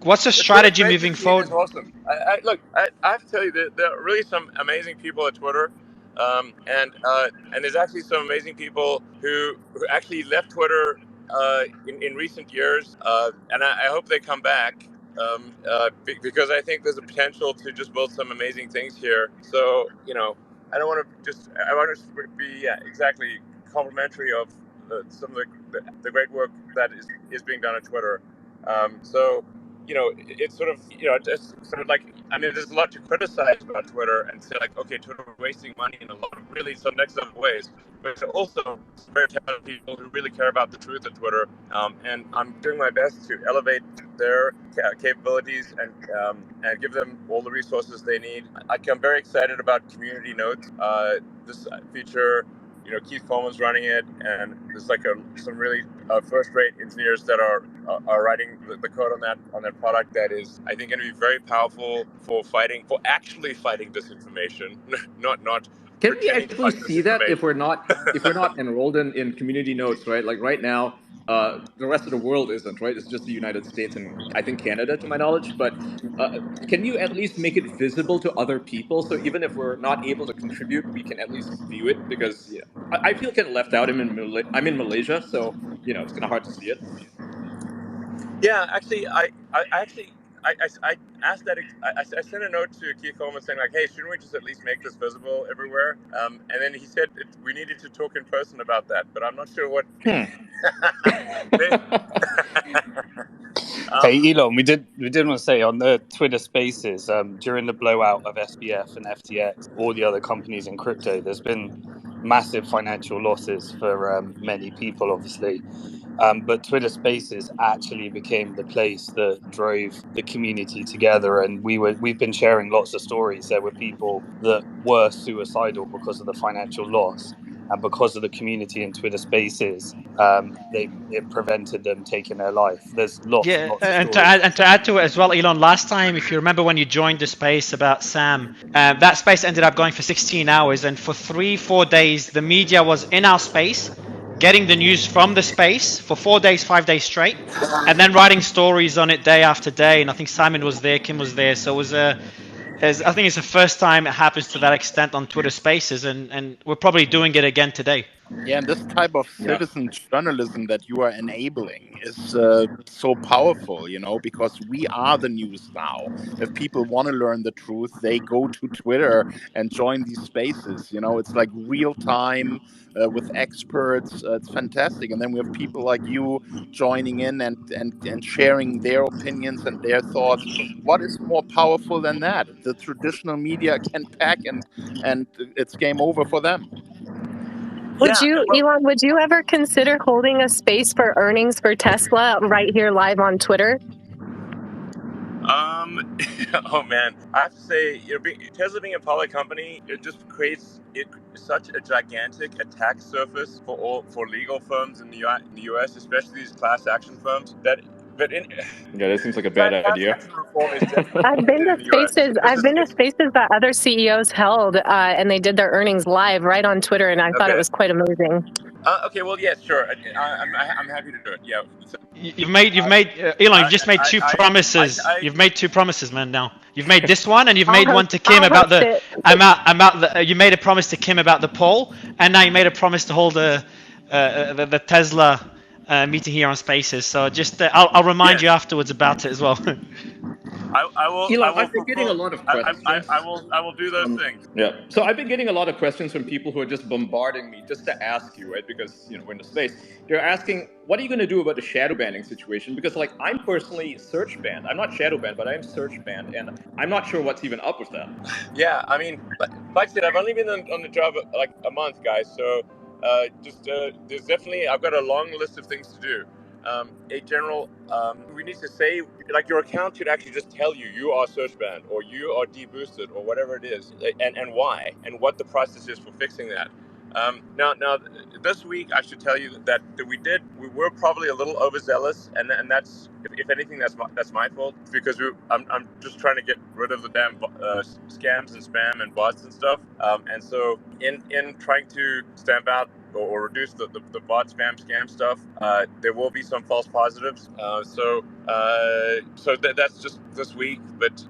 what's the strategy Twitter moving Spaces team forward? is awesome. I have to tell you that there are really some amazing people at Twitter, and there's actually some amazing people who actually left Twitter in recent years, and I hope they come back. Because I think there's a potential to just build some amazing things here. So I don't want to I want to be exactly complimentary of some of the great work that is being done at Twitter. So, it's sort of, just sort of like, I mean, there's a lot to criticize about Twitter and say like, okay, Twitter is wasting money in a lot of really some negative ways, but also very talented people who really care about the truth at Twitter. And I'm doing my best to elevate their capabilities and give them all the resources they need. I'm very excited about Community Notes. This feature, Keith Coleman's running it, and there's like some really first-rate engineers that are writing the code on that product. That is, I think, going to be very powerful for actually fighting disinformation, not Can we pretending to actually fight see that if we're disinformation. not enrolled in community notes, right? Like right now, the rest of the world isn't, right? It's just the United States and I think Canada, to my knowledge. But can you at least make it visible to other people? So even if we're not able to contribute, we can at least view it, because I feel kind of left out. I'm in Malaysia, so it's kind of hard to see it. Yeah, actually, I asked that. I sent a note to Keith Coleman saying like, "Hey, shouldn't we just at least make this visible everywhere?" And then he said we needed to talk in person about that, but I'm not sure what. Hey Elon, we did want to say on the Twitter Spaces during the blowout of SBF and FTX, all the other companies in crypto, there's been massive financial losses for many people, obviously. But Twitter Spaces actually became the place that drove the community together, and we've been sharing lots of stories. There were people that were suicidal because of the financial loss, and because of the community in Twitter Spaces, it prevented them taking their life. There's lots and Yeah, lots of and stories. to add to it as well, Elon, last time, if you remember when you joined the space about Sam, that space ended up going for 16 hours, and for 3-4 days, the media was in our space, getting the news from the space for 4 days, 5 days straight, and then writing stories on it day after day. And I think Simon was there, Kim was there, so it was I think it's the first time it happens to that extent on Twitter Spaces, and we're probably doing it again today. Yeah, and this type of citizen journalism that you are enabling is so powerful, because we are the news now. If people want to learn the truth, they go to Twitter and join these spaces. It's like real time with experts. It's fantastic. And then we have people like you joining in and sharing their opinions and their thoughts. What is more powerful than that? The traditional media can pack and it's game over for them. Elon, would you ever consider holding a space for earnings for Tesla right here live on Twitter? Oh man, I have to say, Tesla being a public company, it just creates such a gigantic attack surface for legal firms in the U.S., especially these class action firms. That seems like a bad class idea. action reform is definitely I've been needed to in the U.S. spaces. I've been to spaces that other CEOs held, and they did their earnings live right on Twitter, and I thought it was quite amazing. Okay, well, yeah, sure. I'm happy to do it. Yeah. You've made Elon. You've just made two promises. You've made two promises, man. Now you've made this one, and you've made one to Kim about the. You made a promise to Kim about the poll, and now you made a promise to hold the Tesla meeting here on Spaces. So just I'll remind you afterwards about it as well. I will. Elon, I've been getting a lot of questions. I will do those things. Yeah. So I've been getting a lot of questions from people who are just bombarding me just to ask you, right? Because we're in the space. They're asking, what are you going to do about the shadow banning situation? Because I'm personally search banned. I'm not shadow banned, but I'm search banned, and I'm not sure what's even up with that. Yeah, I mean, like I said, I've only been on the job like a month, guys. So there's definitely, I've got a long list of things to do. We need to say, like, your account should actually just tell you are search banned or you are deboosted or whatever it is, and why, and what the process is for fixing that. Now, this week I should tell you that we were probably a little overzealous, and that's, if anything, that's my fault, because I'm just trying to get rid of the damn scams and spam and bots and stuff. And so in trying to stamp out or reduce the bot spam scam stuff, there will be some false positives. So that's just this week, but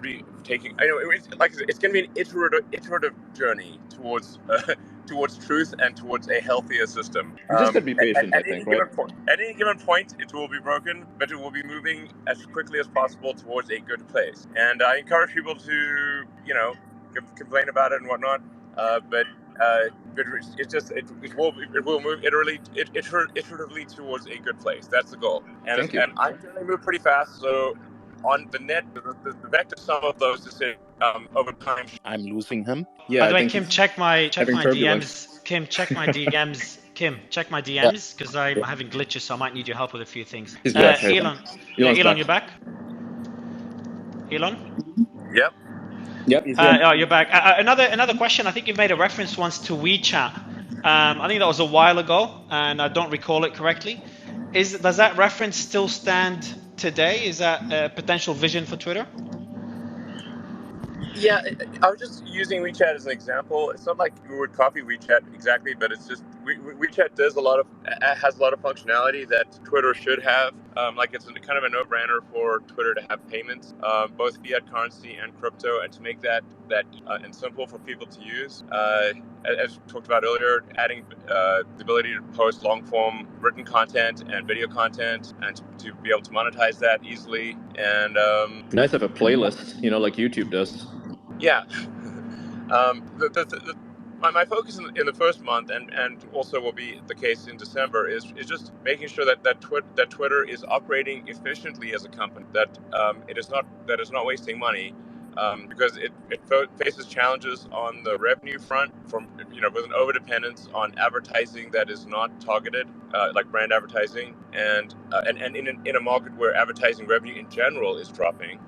be taking. I know it's going to be an iterative journey towards truth and towards a healthier system. You just got to be patient, I think, right? At any given point, it will be broken, but it will be moving as quickly as possible towards a good place. And I encourage people to, complain about it and whatnot. But it will move iteratively towards a good place. That's the goal. And I generally move pretty fast. So on the net, the vector sum of those is over time. I'm losing him. Yeah. By the way, Kim, check my DMs. Kim, check my DMs. Kim, check my DMs because I'm having glitches, so I might need your help with a few things. He's back. Elon, Elon, you're back. Elon. Yep. Yep. He's here. Oh, you're back. Another question. I think you made a reference once to WeChat. I think that was a while ago, and I don't recall it correctly. Does that reference still stand today? Is that a potential vision for Twitter? Yeah, I was just using WeChat as an example. It's not like you would copy WeChat exactly, but it's just WeChat has a lot of functionality that Twitter should have. Like it's kind of a no-brainer for Twitter to have payments, both fiat currency and crypto, and to make that and simple for people to use. As we talked about earlier, adding the ability to post long-form written content and video content, and to be able to monetize that easily. And nice to have a playlist, like YouTube does. Yeah. My focus in the first month, and also will be the case in December, is just making sure that Twitter is operating efficiently as a company, that it is not wasting money, because it faces challenges on the revenue front from with an overdependence on advertising that is not targeted, like brand advertising, and in a market where advertising revenue in general is dropping,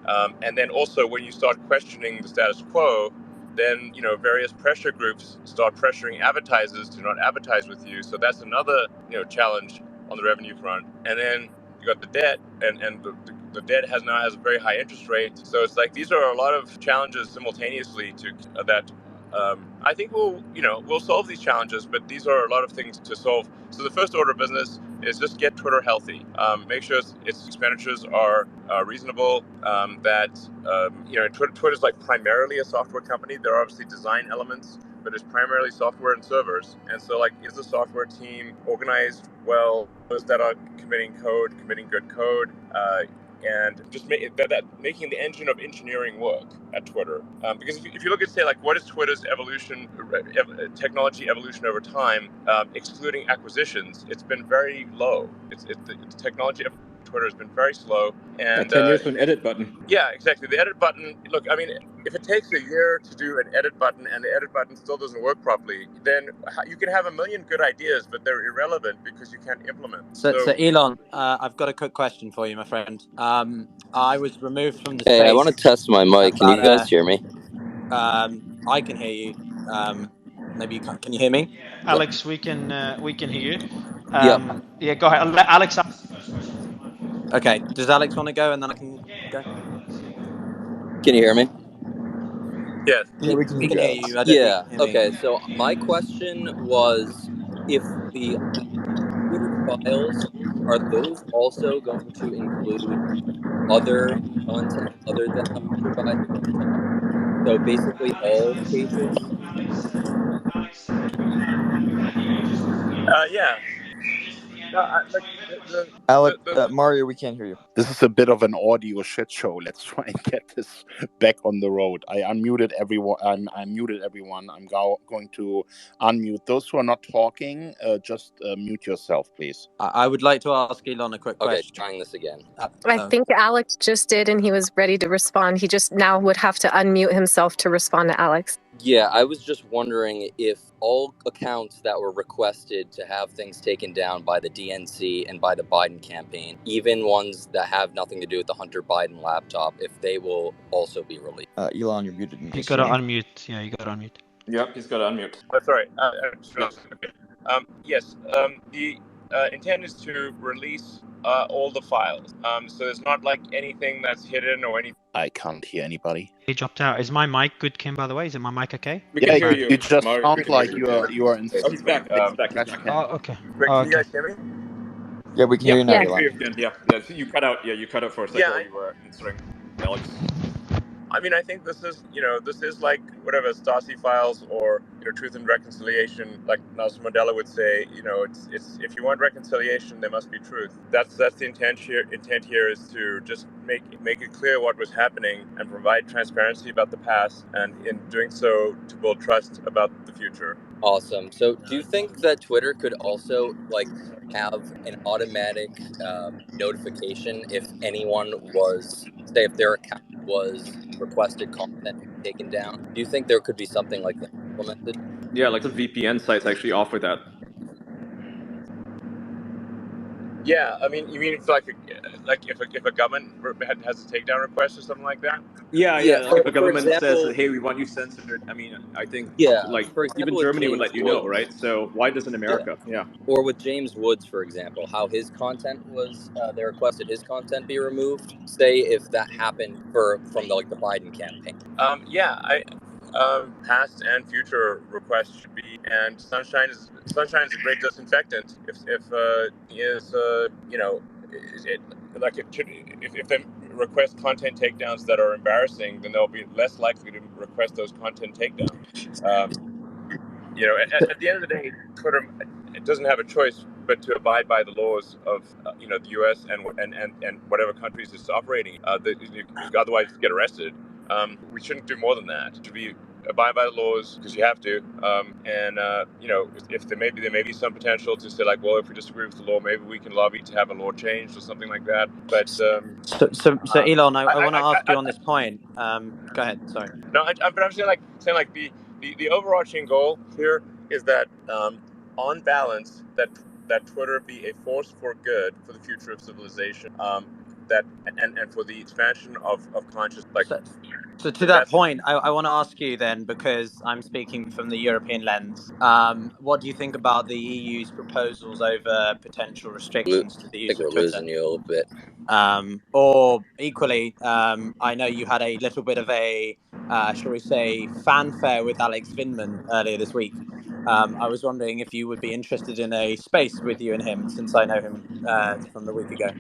and then also when you start questioning the status quo, then various pressure groups start pressuring advertisers to not advertise with you. So that's another challenge on the revenue front. And then you got the debt, and the debt has a very high interest rate. So it's like these are a lot of challenges simultaneously to that. I think we'll solve these challenges, but these are a lot of things to solve. So the first order of business is just get Twitter healthy. Make sure its expenditures are reasonable. Twitter's like primarily a software company. There are obviously design elements, but it's primarily software and servers. And so, like, is the software team organized well? Those that are committing good code, and just making the engine of engineering work at Twitter. Because if you look at, say, like, what is Twitter's technology evolution over time, excluding acquisitions, it's been very low. It's the technology of Twitter has been very slow. And 10 years for an edit button. Yeah, exactly. The edit button, look, I mean, if it takes a year to do an edit button and the edit button still doesn't work properly, then you can have a million good ideas, but they're irrelevant because you can't implement. So Elon, I've got a quick question for you, my friend. I was removed from the space. Hey, I want to test my mic. Can you guys hear me? I can hear you. Maybe you can't. Can you hear me? Alex, we can hear you. Yeah. Yeah, go ahead. Let Alex. Okay. Does Alex want to go, and then I can go? Can you hear me? Yes. Yeah, we can hear you. Yeah. Okay. So my question was, if the Twitter files, are those also going to include other content other than the Hunter Biden laptop? So basically all cases? Yeah. Alex, Mario, we can't hear you. This is a bit of an audio shit show. Let's try and get this back on the road. I unmuted everyone. I muted everyone. I'm going to unmute those who are not talking. Just mute yourself, please. I would like to ask Elon a quick question. Okay, trying this again. I think Alex just did, and he was ready to respond. He just now would have to unmute himself to respond to Alex. Yeah, I was just wondering if all accounts that were requested to have things taken down by the DNC and by the Biden campaign, even ones that have nothing to do with the Hunter Biden laptop, if they will also be released. Elon, you're muted. You got to unmute. Yeah, you got to unmute. Yep, he's got to unmute. That's all right. Yes, the intent is to release all the files. So there's not like anything that's hidden or anything. I can't hear anybody. He dropped out. Is my mic good, Kim, by the way? Is it my mic okay? We can hear you. You just sound like you are in. Oh, he's back. He's back. Oh, okay. Wait, can you guys hear me? Yeah, we can hear you now, Elon. Yeah, you cut out. Yeah, you cut out for a second while you were answering Alex. I mean, I think this is like whatever Stasi files or Truth and Reconciliation, like Nelson Mandela would say. It's if you want reconciliation, there must be truth. That's the intent here. Intent here is to just make it clear what was happening and provide transparency about the past, and in doing so, to build trust about the future. Awesome. So, do you think that Twitter could also have an automatic notification if anyone was, say, if their account was requested content taken down? Do you think there could be something like that implemented? Yeah, like some VPN sites actually offer that. Yeah, I mean, you mean if if a government has a takedown request or something like that? Yeah, Yeah. like if a For government says, example, "Hey, we want you censored," I mean, I think yeah. For even example, with Germany would James let you know, Woods. right? So why doesn't Yeah. America? Yeah. Or with James Woods, for example, how his content was, they requested his content be removed. Say if that happened from the Biden campaign. Yeah, past and future requests should be, and sunshine is a great disinfectant. It should, if they request content takedowns that are embarrassing, then they'll be less likely to request those content takedowns. At the end of the day, Twitter it doesn't have a choice but to abide by the laws of the U.S. and whatever countries it's operating. Otherwise, you get arrested. We shouldn't do more than that. It should be abide by the laws because you have to. If there may be some potential to say like, well, if we disagree with the law, maybe we can lobby to have a law changed or something like that. But So Elon, I want to ask you on this point. Go ahead. Sorry. No, but I'm saying like the overarching goal here is that on balance that Twitter be a force for good for the future of civilization. That and for the expansion of conscious So to that point, I want to ask you then, because I'm speaking from the European lens. What do you think about the EU's proposals over potential restrictions to the I use think of we're Twitter? losing you a little bit. Or equally, I know you had a little bit of a, shall we say, fanfare with Alex Vindman earlier this week. I was wondering if you would be interested in a space with you and him, since I know him from the week ago.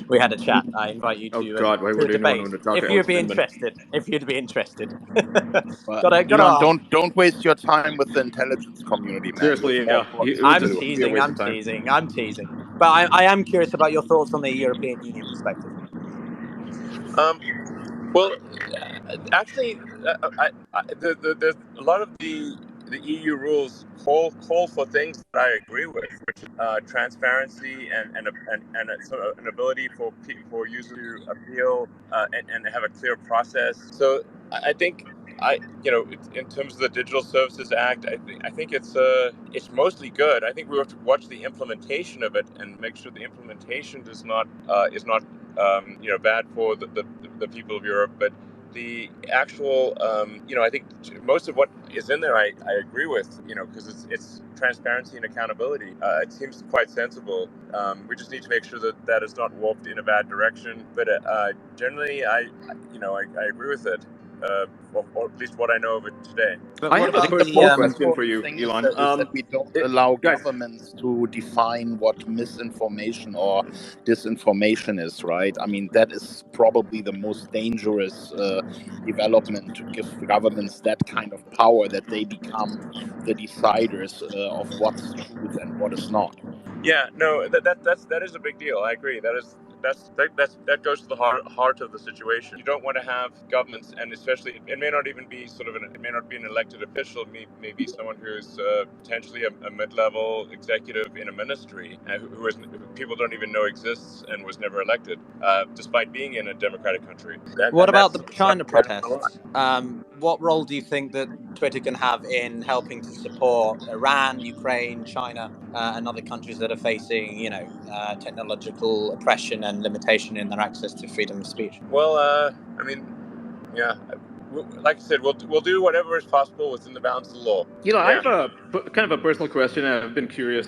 We had a chat. I invite you Oh to God, why to a would anyone debate want to talk if to you'd Alex be Vindman? interested. If you'd be interested. gotta Elon, ask. don't waste your time with the intelligence community, man. You have Seriously, more yeah, important it would things I'm to just do. be a teasing. waste I'm of time. teasing. I'm teasing. But I am curious about your thoughts on the European Union perspective. Well, actually, there's a lot of the EU rules call for things that I agree with, which is transparency and sort of an ability for users to appeal and have a clear process. So I think in terms of the Digital Services Act, I think it's mostly good. I think we have to watch the implementation of it and make sure the implementation is not bad for the people of Europe, but the actual, I think most of what is in there, I agree with, because it's transparency and accountability. It seems quite sensible. We just need to make sure that it's not warped in a bad direction. But generally, I agree with it, or at least what I know of it today. But I what have a about The personal most the question for important you, thing Elon. is that we don't allow Guys, governments to define what misinformation or disinformation is, right? I mean, that is probably the most dangerous development, to give governments that kind of power that they become the deciders of what's truth and what is not. Yeah, no, that is a big deal. I agree. That goes to the heart of the situation. You don't want to have governments, and especially it may not even be it may not be an elected official. May be someone who's potentially a mid-level executive in a ministry who people don't even know exists and was never elected, despite being in a democratic country. what And about that's the China that happens a lot. protests? What role do you think that Twitter can have in helping to support Iran, Ukraine, China, and other countries that are facing, technological oppression and limitation in their access to freedom of speech? Well, I mean, yeah, like I said, we'll do whatever is possible within the bounds of the law. I Yeah, have a kind of a personal question. I've been curious.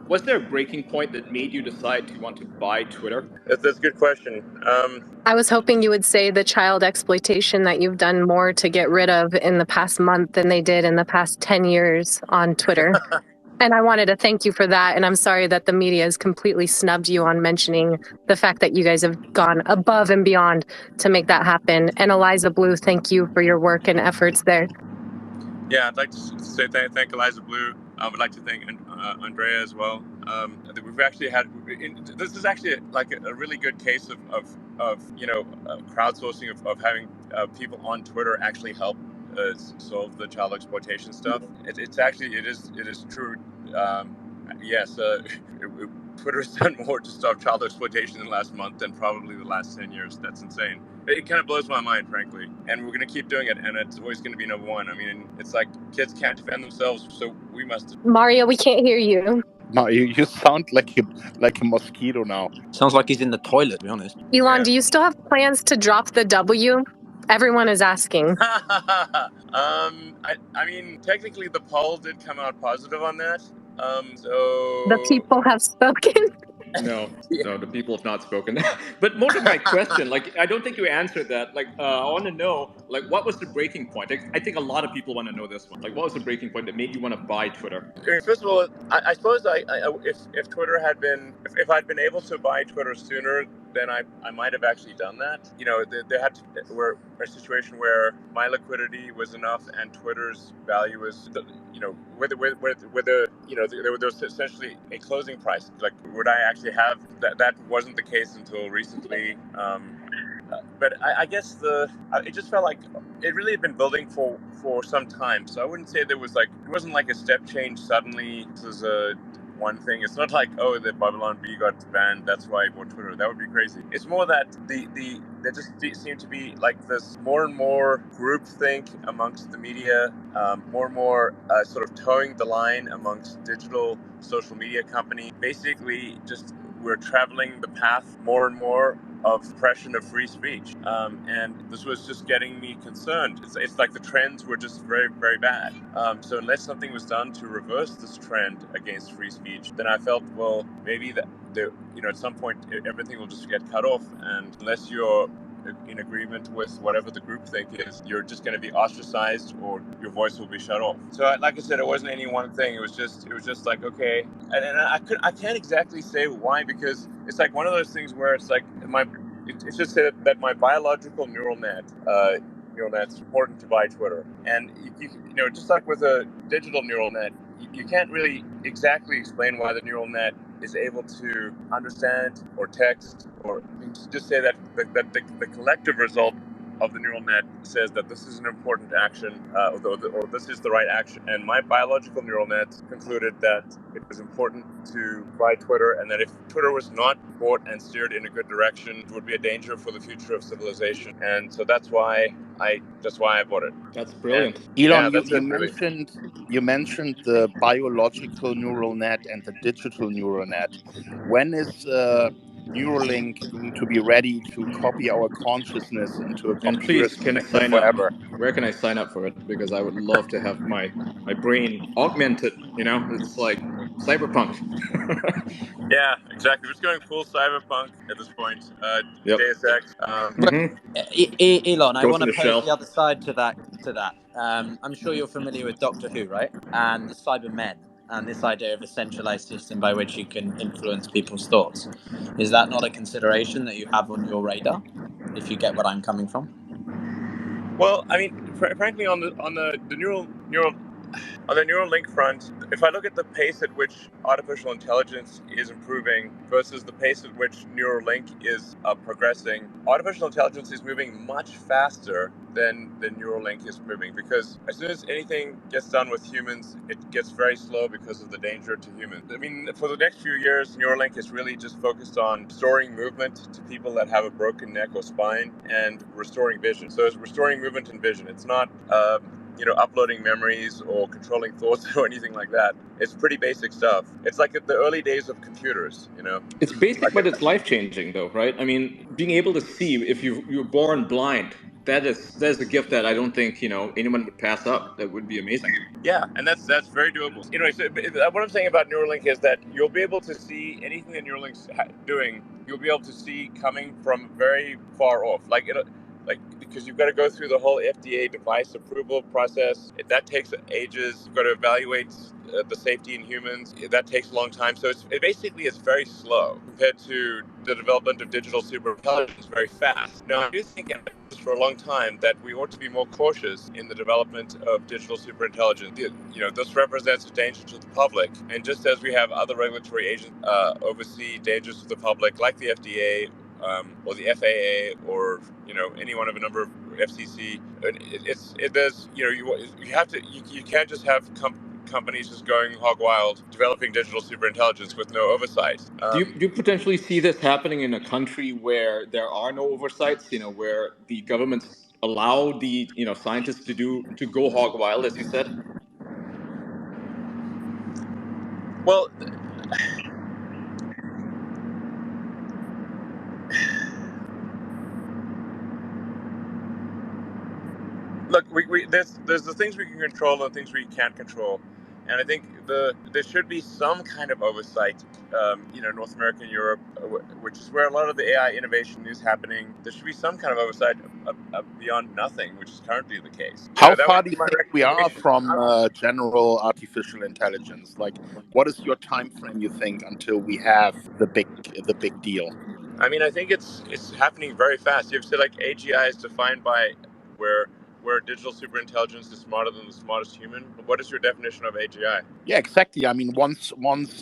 Was there a breaking point that made you decide to want to buy Twitter? that's a good question. I was hoping you would say the child exploitation that you've done more to get rid of in the past month than they did in the past 10 years on Twitter. And I wanted to thank you for that. And I'm sorry that the media has completely snubbed you on mentioning the fact that you guys have gone above and beyond to make that happen. And Eliza Blue, thank you for your work and efforts there. Yeah, I'd like to say thank Eliza Blue. I'd like to thank Andrea as well. We've actually had this is actually like a really good case of crowdsourcing of having people on Twitter actually help solve the child exploitation stuff. It is true. Yes, Twitter's done more to stop child exploitation in the last month than probably the last 10 years. That's insane. It kind of blows my mind, frankly. And we're going to keep doing it, and it's always going to be number one. I mean, it's like kids can't defend themselves, so we must. Mario, we can't hear you. Mario, you sound like a mosquito now. Sounds like he's in the toilet, to be honest. Elon, do you still have plans to drop the W? Everyone is asking. I mean, technically, the poll did come out positive on that. So The people have spoken. No, the people have not spoken. But more to my question, like, I don't think you answered that. Like, I want to know, like, what was the breaking point? I think a lot of people want to know this one. Like, what was the breaking point that made you want to buy Twitter? First of all, I suppose if Twitter had been, if I'd been able to buy Twitter sooner, then I might have actually done that. You know, there had to, were a situation where my liquidity was enough and Twitter's value was, you know, whether you know, there was essentially a closing price. Like, would I actually have that? That wasn't the case until recently. But I guess it just felt like it really had been building for some time. So I wouldn't say there was like, it wasn't like a step change suddenly. This is a one thing. It's not like, oh, the Babylon Bee got banned, that's why I bought Twitter. That would be crazy. It's more that there just seemed to be like this more and more groupthink amongst the media, more and more sort of towing the line amongst digital social media companies. Basically, just we're traveling the path more and more of suppression of free speech. And this was just getting me concerned. It's like the trends were just very, very bad. So unless something was done to reverse this trend against free speech, then I felt, well, maybe that you know, at some point everything will just get cut off. And unless you're in agreement with whatever the groupthink is, you're just going to be ostracized or your voice will be shut off. So like I said, it wasn't any one thing. It was just like, okay. And I can't exactly say why, because it's like one of those things where it's like it's just that my biological neural net's important to buy Twitter. And you know, just like with a digital neural net, you can't really exactly explain why the neural net is able to understand or text, or just say that the collective result of the neural net says that this is an important action, or this is the right action. And my biological neural net concluded that it was important to buy Twitter, and that if Twitter was not bought and steered in a good direction, it would be a danger for the future of civilization. And so that's why I bought it. That's brilliant. And, Elon, yeah, you mentioned the biological neural net and the digital neural net. When is Neuralink going to be ready to copy our consciousness into a computer And please, can I system sign forever? up? Where can I sign up for it? Because I would love to have my brain augmented. You know, it's like cyberpunk. Yeah, exactly. We're just going full cyberpunk at this point. Yep. Deus Ex. Elon, I Ghost want in to the pose Shell. the other side to that. I'm sure you're familiar with Doctor Who, right? And the Cybermen, and this idea of a centralized system by which you can influence people's thoughts. Is that not a consideration that you have on your radar? If you get what I'm coming from. Well, I mean, frankly, on the neural on the Neuralink front, if I look at the pace at which artificial intelligence is improving versus the pace at which Neuralink is progressing, artificial intelligence is moving much faster than Neuralink is moving, because as soon as anything gets done with humans, it gets very slow because of the danger to humans. I mean, for the next few years, Neuralink is really just focused on restoring movement to people that have a broken neck or spine and restoring vision. So it's restoring movement and vision. It's not you know, uploading memories or controlling thoughts or anything like that. It's pretty basic stuff. It's like the early days of computers, you know. It's basic, but it's life-changing, though, right? I mean, being able to see if you're born blind, that is a gift that I don't think, you know, anyone would pass up. That would be amazing. Yeah, and that's very doable. You know, so what I'm saying about Neuralink is that you'll be able to see anything that Neuralink's doing. You'll be able to see coming from very far off, because you've got to go through the whole FDA device approval process. That takes ages. You've got to evaluate the safety in humans. That takes a long time. So it basically is very slow compared to the development of digital superintelligence, very fast. Now, I do think for a long time that we ought to be more cautious in the development of digital superintelligence. You know, this represents a danger to the public, and just as we have other regulatory agents oversee dangers to the public, like the FDA or the FAA, or, you know, any one of a number of FCC. There's you have to you can't just have companies just going hog wild developing digital superintelligence with no oversight. Do you potentially see this happening in a country where there are no oversights? Where the governments allow the scientists to go hog wild, as you said? Well, look, there's the things we can control and things we can't control, and I think there should be some kind of oversight. North America and Europe, which is where a lot of the AI innovation is happening. There should be some kind of oversight beyond nothing, which is currently the case. How That far would do be you my think we are recommendation. from general artificial intelligence? Like, what is your time frame, you think, until we have the big deal? I mean, I think it's happening very fast. You've said like AGI is defined by where digital superintelligence is smarter than the smartest human. What is your definition of AGI? Yeah, exactly. I mean, once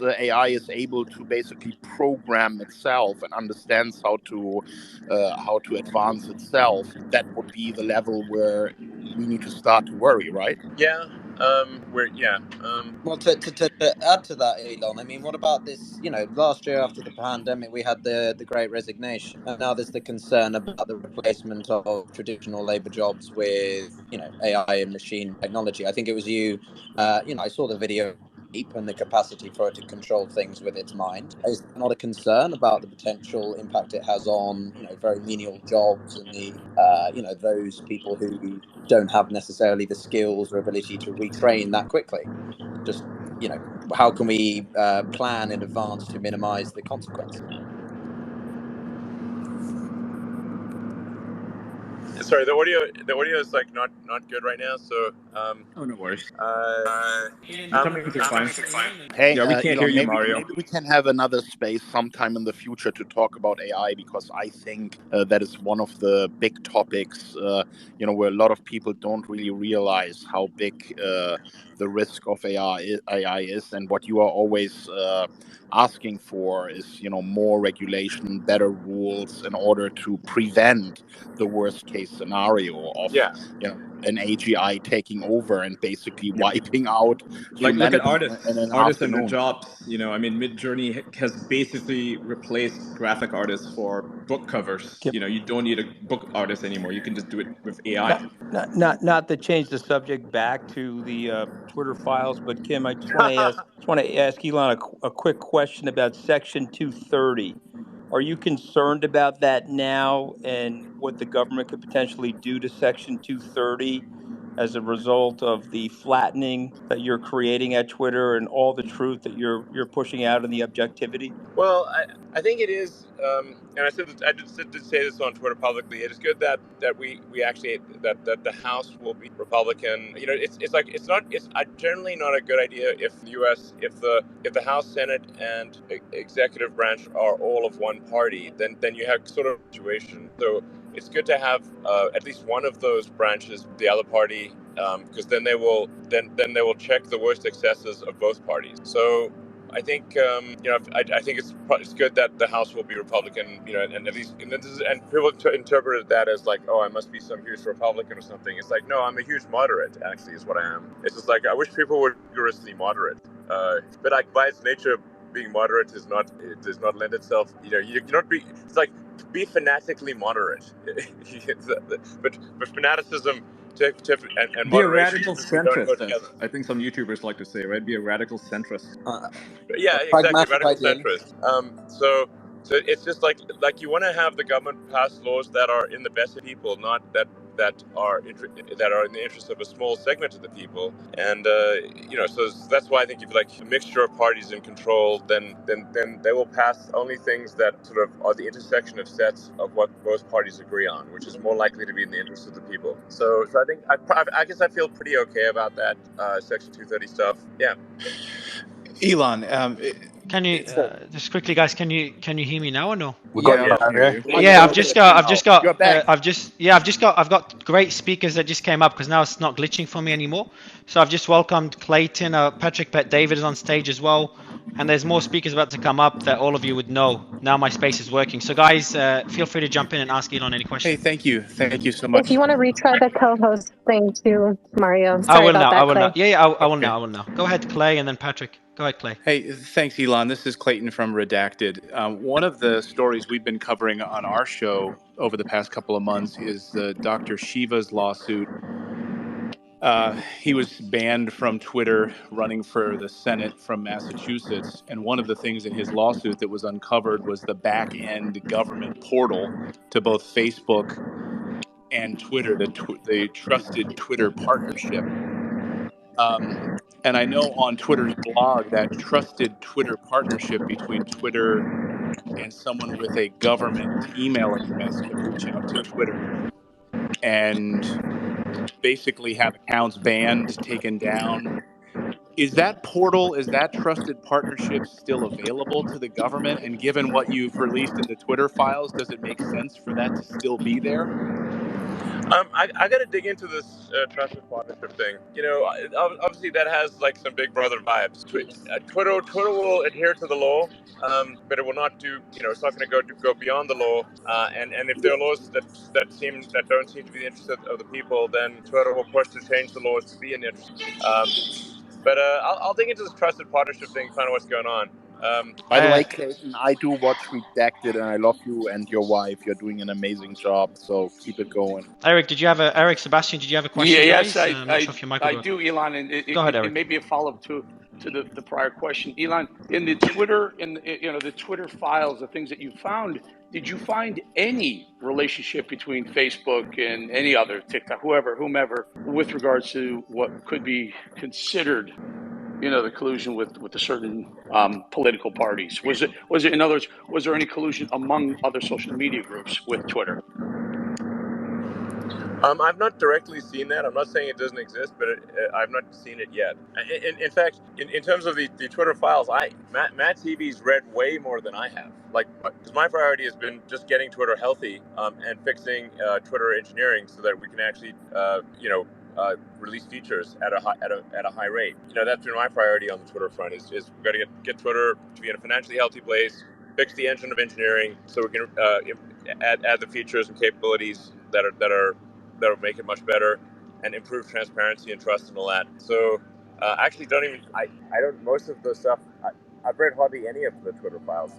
AI is able to basically program itself and understands how to advance itself, that would be the level where we need to start to worry, right? Yeah. Well, to add to that, Elon, I mean, what about this? Last year after the pandemic, we had the Great Resignation, and now there's the concern about the replacement of traditional labor jobs with AI and machine technology. I think it was you. I saw the video and the capacity for it to control things with its mind. Is that not a concern about the potential impact it has on very menial jobs and the those people who don't have necessarily the skills or ability to retrain that quickly? Just how can we plan in advance to minimize the consequence? Sorry, the audio is like not good right now. So Oh, no worries. You're coming through fine. Hey, Yeah, we can't hear Elon, you, Mario. maybe we can have another space sometime in the future to talk about AI, because I think that is one of the big topics, where a lot of people don't really realize how big the risk of AI is, and what you are always asking for is, more regulation, better rules in order to prevent the worst case scenario of, yeah. an AGI taking over and basically wiping out Like, look at humanity in an artists and their afternoon. jobs. I mean, Midjourney has basically replaced graphic artists for book covers. Yep. You don't need a book artist anymore. You can just do it with AI. Not to change the subject back to the Twitter files, but Kim, I just want to ask Elon a quick question about Section 230. Are you concerned about that now, and what the government could potentially do to Section 230 as a result of the flattening that you're creating at Twitter and all the truth that you're pushing out and the objectivity? Well, I think it is, and I did say this on Twitter publicly. It is good that we actually that the House will be Republican. It's generally not a good idea if the U.S. if the House, Senate, and executive branch are all of one party. Then you have sort of a situation. So it's good to have at least one of those branches, the other party, because then they will check the worst excesses of both parties. So I think I think it's good that the House will be Republican, and at least and people interpreted that as like, oh, I must be some huge Republican or something. It's like, no, I'm a huge moderate. Actually, is what I am. It's just like I wish people were rigorously moderate, but like by its nature, being moderate does not lend itself. You cannot be. It's like be fanatically moderate, but fanaticism. And Be a moderation radical don't go centrist, as together. I think some YouTubers like to say, right? Be a radical centrist. Yeah, A exactly. pragmatic Radical idealist. centrist. So it's just like you want to have the government pass laws that are in the best of people, not that are in the interest of a small segment of the people. And so that's why I think if like a mixture of parties in control, then they will pass only things that sort of are the intersection of sets of what both parties agree on, which is more likely to be in the interest of the people. So I think I guess I feel pretty okay about that Section 230 stuff. Yeah. Elon, Can you just quickly, guys? Can you hear me now or no? We got Yeah, you I can now, hear yeah. you. Yeah, I've got great speakers that just came up because now it's not glitching for me anymore. So I've just welcomed Clayton, Patrick, David is on stage as well. and there's more speakers about to come up that all of you would know. Now my space is working. So guys, feel free to jump in and ask Elon any Hey, question. thank you so If much. you want to retry the co-host thing too, Mario. I Sorry will about now. I that, will now. Clay. Yeah, I will Okay. now. I will now. Go ahead, Clay, and then Patrick. Go ahead, Clay. Hey, thanks, Elon. This is Clayton from Redacted. One of the stories we've been covering on our show over the past couple of months is Dr. Shiva's lawsuit. He was banned from Twitter running for the Senate from Massachusetts. And one of the things in his lawsuit that was uncovered was the back end government portal to both Facebook and Twitter, the trusted Twitter partnership. And I know on Twitter's blog that trusted Twitter partnership between Twitter and someone with a government email address could reach out to Twitter and basically have accounts banned, taken down. Is that portal, is that trusted partnership still available to the government? And given what you've released in the Twitter files, does it make sense for that to still be there? I got to dig into this trusted partnership thing. Obviously that has like some Big Brother vibes. Twitter will adhere to the law, but it will not do. It's not going to go beyond the law. And if there are laws that don't seem to be the interest of the people, then Twitter will push to change the laws to be in the interest. But I'll dig into this trusted partnership thing, find out what's going on. By the way, Clayton, I do watch Redacted, and I love you and your wife. You're doing an amazing job, so keep it going. Eric, Eric, Sebastian, did you have a question, Yes, guys? I'm not sure if your mic will I work. do, Elon, and Go ahead, it Eric. may be a follow-up to the prior question. Elon, in the Twitter, the Twitter files, the things that you found, did you find any relationship between Facebook and any other TikTok, whomever, with regards to what could be considered, the collusion with the certain political parties? Was it, in other words, was there any collusion among other social media groups with Twitter? I've not directly seen that. I'm not saying it doesn't exist, but I've not seen it yet. In fact, in terms of the Twitter files, Matt TV's read way more than I have. Because my priority has been just getting Twitter healthy and fixing Twitter engineering so that we can actually, release features at a high rate. That's been my priority on the Twitter front. Is we've got to get Twitter to be in a financially healthy place, fix the engine of engineering, so we can add the features and capabilities that'll make it much better and improve transparency and trust and all that. So actually I don't, most of the stuff, I've read hardly any of the Twitter files.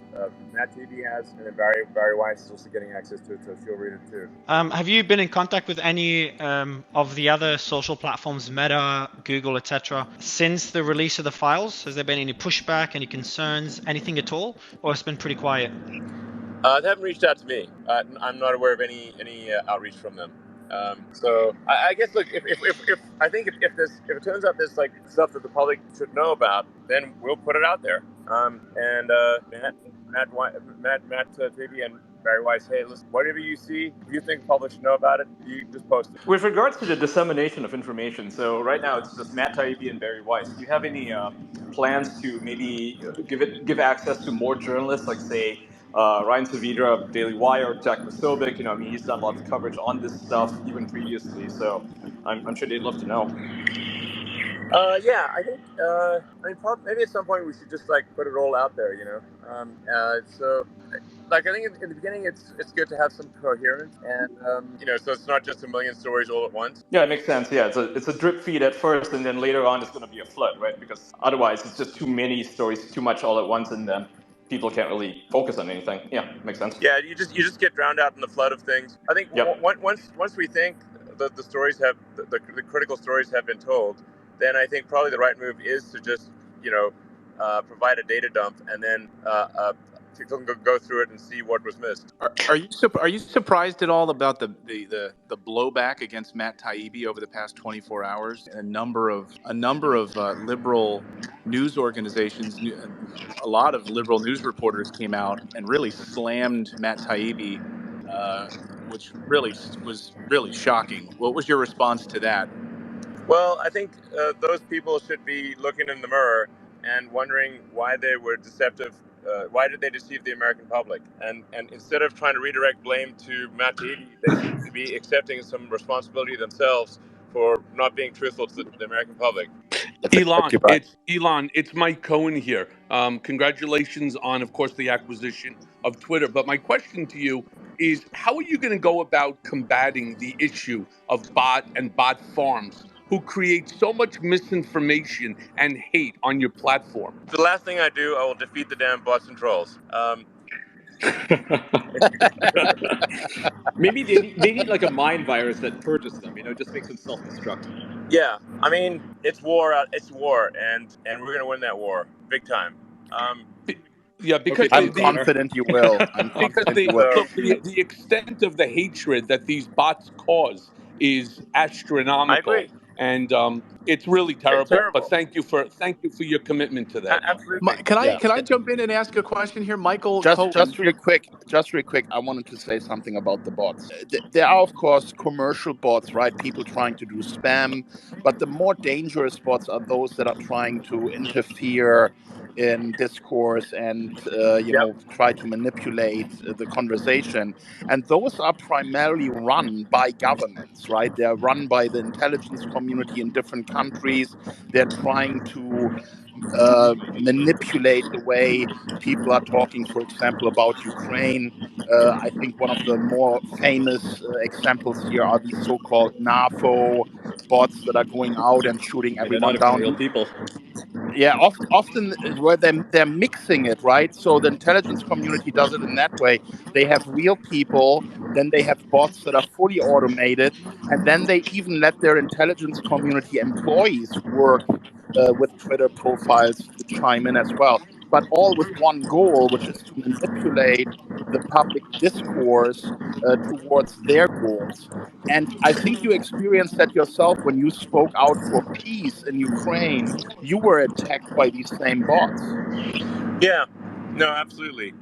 Matt TV has, and then Barry Weiss is also getting access to it, so she'll read it too. Have you been in contact with any of the other social platforms, Meta, Google, etc., since the release of the files? Has there been any pushback, any concerns, anything at all, or it's been pretty quiet? They haven't reached out to me. I'm not aware of any outreach from them. So I guess, look, if I think if it turns out there's like stuff that the public should know about, then we'll put it out there. And Matt Taibbi and Barry Weiss, hey, listen, whatever you see, if you think the public should know about it, you just post it. With regards to the dissemination of information, so right now it's just Matt Taibbi and Barry Weiss. Do you have any plans to maybe give access to more journalists, like say Ryan Saavedra of Daily Wire, Jack Posobiec? He's done lots of coverage on this stuff even previously, so I'm sure they'd love to know. Yeah, I think. Maybe at some point we should just put it all out there, So, I think in the beginning it's good to have some coherence, and so it's not just a million stories all at once. Yeah, it makes sense. Yeah, it's a drip feed at first, and then later on it's going to be a flood, right? Because otherwise it's just too many stories, too much all at once, and then people can't really focus on anything. Yeah, makes sense. Yeah, you just get drowned out in the flood of things. I think once we think the stories have the critical stories have been told, then I think probably the right move is to just provide a data dump and then people can go through it and see what was missed. Are you surprised at all about the blowback against Matt Taibbi over the past 24 hours? A number of liberal news organizations, a lot of liberal news reporters came out and really slammed Matt Taibbi, which really was really shocking. What was your response to that? Well, I think those people should be looking in the mirror and wondering why they were deceptive. Why did they deceive the American public? And instead of trying to redirect blame to Matt Taibbi, they seem to be accepting some responsibility themselves for not being truthful to the American public. That's exactly right. Elon. It's Mike Cohen here. Congratulations on, of course, the acquisition of Twitter. But my question to you is, how are you going to go about combating the issue of bot farms who create so much misinformation and hate on your platform? The last thing I do, I will defeat the damn bots and trolls. Maybe they need like a mind virus that purges them. Just makes them self-destruct. Yeah, I mean, it's war. It's war, and we're gonna win that war, big time. Yeah, because Okay, I'm thanks, Connor. confident you will. I'm because confident you will. So the extent of the hatred that these bots cause is I astronomical, agree. and it's really It's terrible. But terrible. thank you for your commitment to that. Absolutely. Can Yeah. I jump in and ask a question here, Michael Just Cohen? real quick, I wanted to say something about the bots. There are, of course, commercial bots, right? People trying to do spam, but the more dangerous bots are those that are trying to interfere in discourse and Yep. try to manipulate the conversation. And those are primarily run by governments, right? They're run by the intelligence community in different countries. They're trying to manipulate the way people are talking, for example, about Ukraine. I think one of the more famous examples here are these so-called NAFO bots that are going out and shooting They're not everyone even down. real people. Yeah, often where they're mixing it, right? So the intelligence community does it in that way. They have real people, then they have bots that are fully automated, and then they even let their intelligence community employees work with Twitter profiles to chime in as well. But all with one goal, which is to manipulate the public discourse towards their goals. And I think you experienced that yourself when you spoke out for peace in Ukraine. You were attacked by these same bots. Yeah. No, absolutely.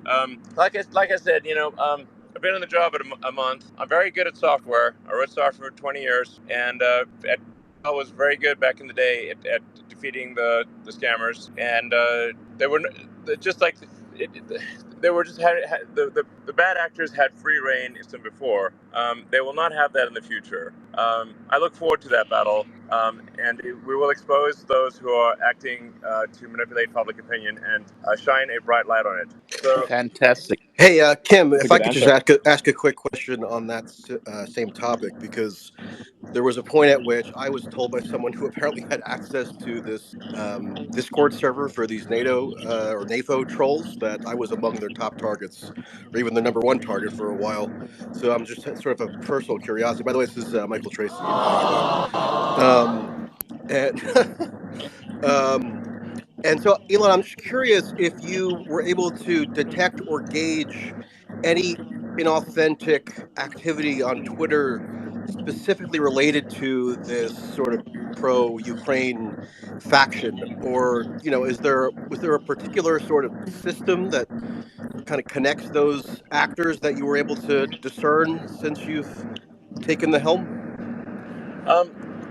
Like I said, I've been in the job a month. I'm very good at software. I wrote software for 20 years, and I was very good back in the day at defeating the scammers. And they were just like they were just the bad actors had free reign than before. They will not have that in the future. I look forward to that battle, and we will expose those who are acting to manipulate public opinion and shine a bright light on it. So, Fantastic. Hey, Kim, That's a if I good could just answer. ask a quick question on that same topic, because there was a point at which I was told by someone who apparently had access to this Discord server for these NATO or NAFO trolls that I was among their top targets, or even the number one target for a while. So I'm just sort of a personal curiosity. By the way, this is Michael Tracy, Elon. And and so, Elon, I'm just curious if you were able to detect or gauge any inauthentic activity on Twitter specifically related to this sort of pro-Ukraine faction, or was there a particular sort of system that kind of connects those actors that you were able to discern since you've taken the helm?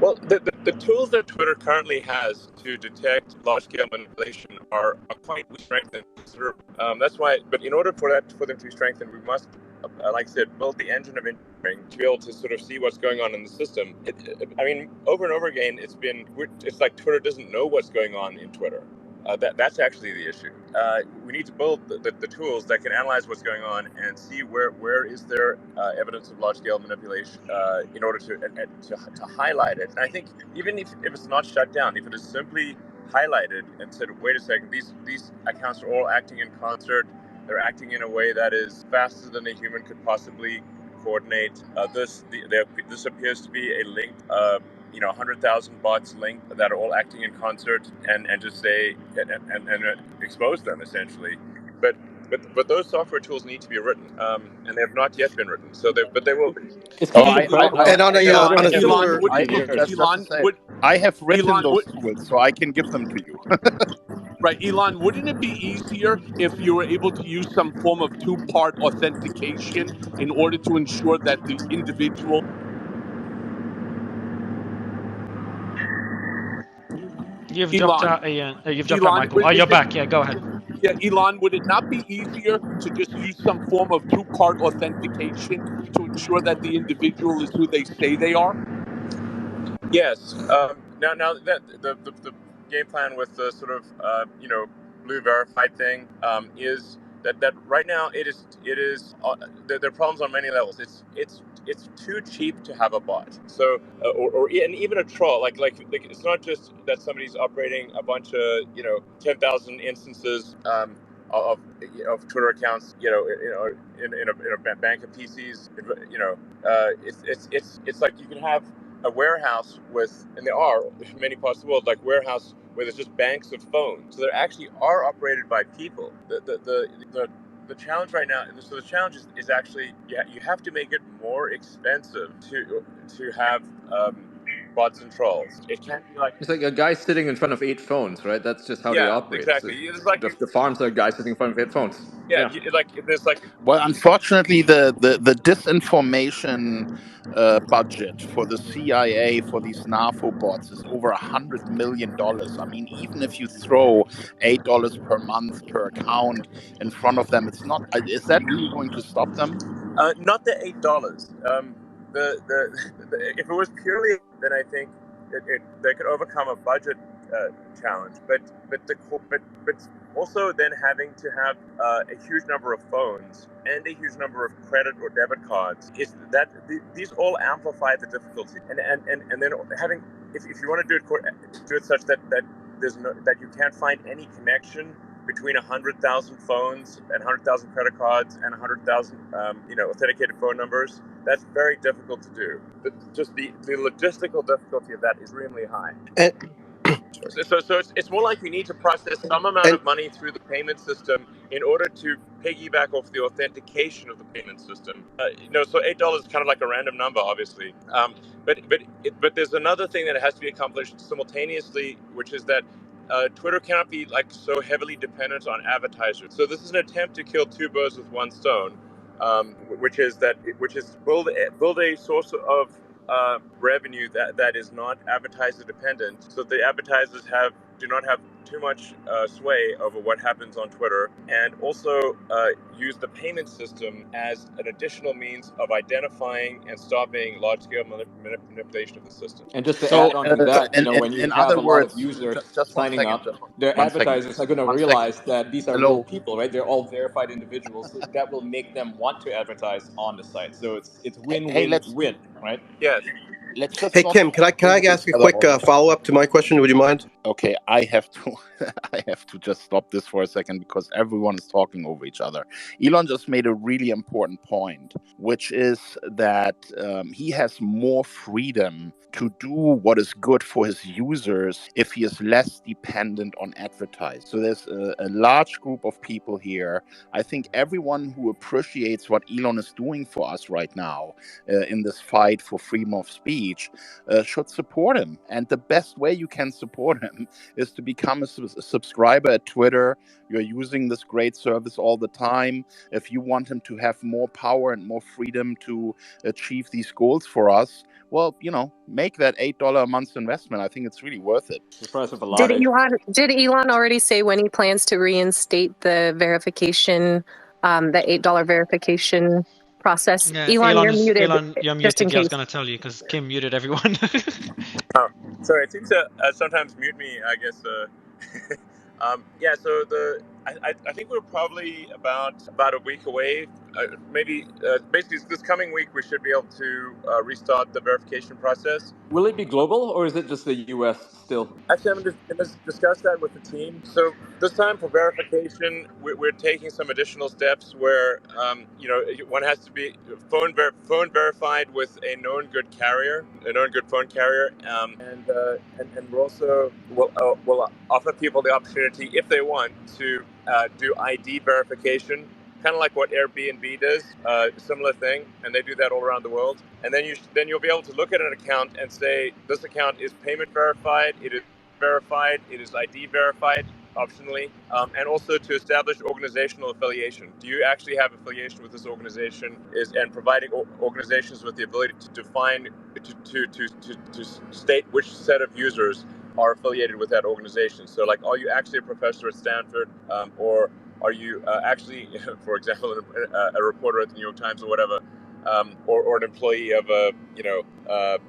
well, the tools that Twitter currently has to detect large-scale manipulation are quite strengthened. That's why. But in order for them to be strengthened, we must, like I said, build the engine of engineering to be able to sort of see what's going on in the system. I mean, over and over again, it's like Twitter doesn't know what's going on in Twitter. That's actually the issue. We need to build the tools that can analyze what's going on and see where is there evidence of large-scale manipulation in order to highlight it. And I think even if it's not shut down, if it is simply highlighted and said, wait a second, these accounts are all acting in concert. They're acting in a way that is faster than a human could possibly coordinate. This appears to be a link. 100,000 bots linked that are all acting in concert, and just say and expose them essentially. But those software tools need to be written, and they have not yet been written. But they will be. It's Oh, kind of incredible. And on I a have Elon, similar, written. would I just to Elon say, would I have written Elon those would tools, so I can give them to you. right, Elon, wouldn't it be easier if you were able to use some form of two-part authentication in order to ensure that the individual? You've dropped Elon, out, Ian. You've dropped out, Elon, Michael. Oh, you're back. Yeah, go ahead. yeah, Elon, would it not be easier to just use some form of two-part authentication to ensure that the individual is who they say they are? Yes. Now that game plan with the sort of blue verified thing is that right now it is there are problems on many levels. It's too cheap to have a bot. So and even a troll. Like it's not just that somebody's operating a bunch of 10,000 instances of Twitter accounts, in a bank of PCs. It's like you can have a warehouse and there are many parts of the world, like warehouse where there's just banks of phones. So they actually are operated by people. The challenge right now, so the challenge is actually you have to make it more expensive to have bots and trolls. It can't be like It's like a guy sitting in front of 8 phones, right? That's just how they operate. exactly. So It's like the farms are guys sitting in front of 8 phones. there's like. Well, unfortunately, the disinformation budget for the CIA for these NAFO bots is over $100 million. I mean, even if you throw $8 per month per account in front of them, it's not. Is that really going to stop them? Not the $8. If it was purely, then I think they could overcome a budget challenge. But also then having to have a huge number of phones and a huge number of credit or debit cards these all amplify the difficulty. And then having if you want to do it such that that you can't find any connection between 100,000 phones and 100,000 credit cards and 100,000 authenticated phone numbers, that's very difficult to do. Just the logistical difficulty of that is extremely high. And, So it's more like you need to process some amount of money through the payment system in order to piggyback off the authentication of the payment system. So $8 is kind of like a random number, obviously. But there's another thing that has to be accomplished simultaneously, which is that Twitter cannot be like so heavily dependent on advertisers. So this is an attempt to kill two birds with one stone, which is build a source of revenue that is not advertiser dependent, so the advertisers do not have too much sway over what happens on Twitter, and also use the payment system as an additional means of identifying and stopping large-scale manipulation of the system. And just to add on to that, when you in have other a lot of words, users just one signing second, up, their advertisers are going to one second. realize that these are real Hello. people, right? They're all verified individuals. So that will make them want to advertise on the site. So it's win Hey, win win, right? Yes. let's just hey, not Kim, can I over ask each a other quick all the time. follow up to my question? Would you mind? Okay, I have to I have to just stop this for a second because everyone is talking over each other. Elon just made a really important point, which is that he has more freedom to do what is good for his users if he is less dependent on advertising. So there's a large group of people here. I think everyone who appreciates what Elon is doing for us right now in this fight for freedom of speech should support him. And the best way you can support him is to become a subscriber at Twitter. You're using this great service all the time. If you want him to have more power and more freedom to achieve these goals for us, well, make that $8 a month investment. I think it's really worth it. The price of a latte. Did Elon already say when he plans to reinstate the verification, the $8 verification process? Yeah, Elon, you're muted. Elon, you're just in muted. Yeah, I was case. going to tell you because Kim muted everyone. Oh, sorry. It seems to sometimes mute me, I guess. So I think we're probably about a week away. Maybe basically this coming week we should be able to restart the verification process. Will it be global or is it just the US still? Actually, I'm going to discuss that with the team. So this time for verification, we're taking some additional steps where one has to be phone verified with a known good phone carrier, and we're also will offer people the opportunity, if they want, to do ID verification, kind of like what Airbnb does, similar thing, and they do that all around the world. And then you'll be able to look at an account and say, this account is payment verified, it is verified, it is ID verified, optionally, and also to establish organizational affiliation. Do you actually have affiliation with this organization? And providing organizations with the ability to define, to state which set of users are affiliated with that organization. So, like, are you actually a professor at Stanford, or are you actually, for example, a reporter at the New York Times or whatever? or an employee of a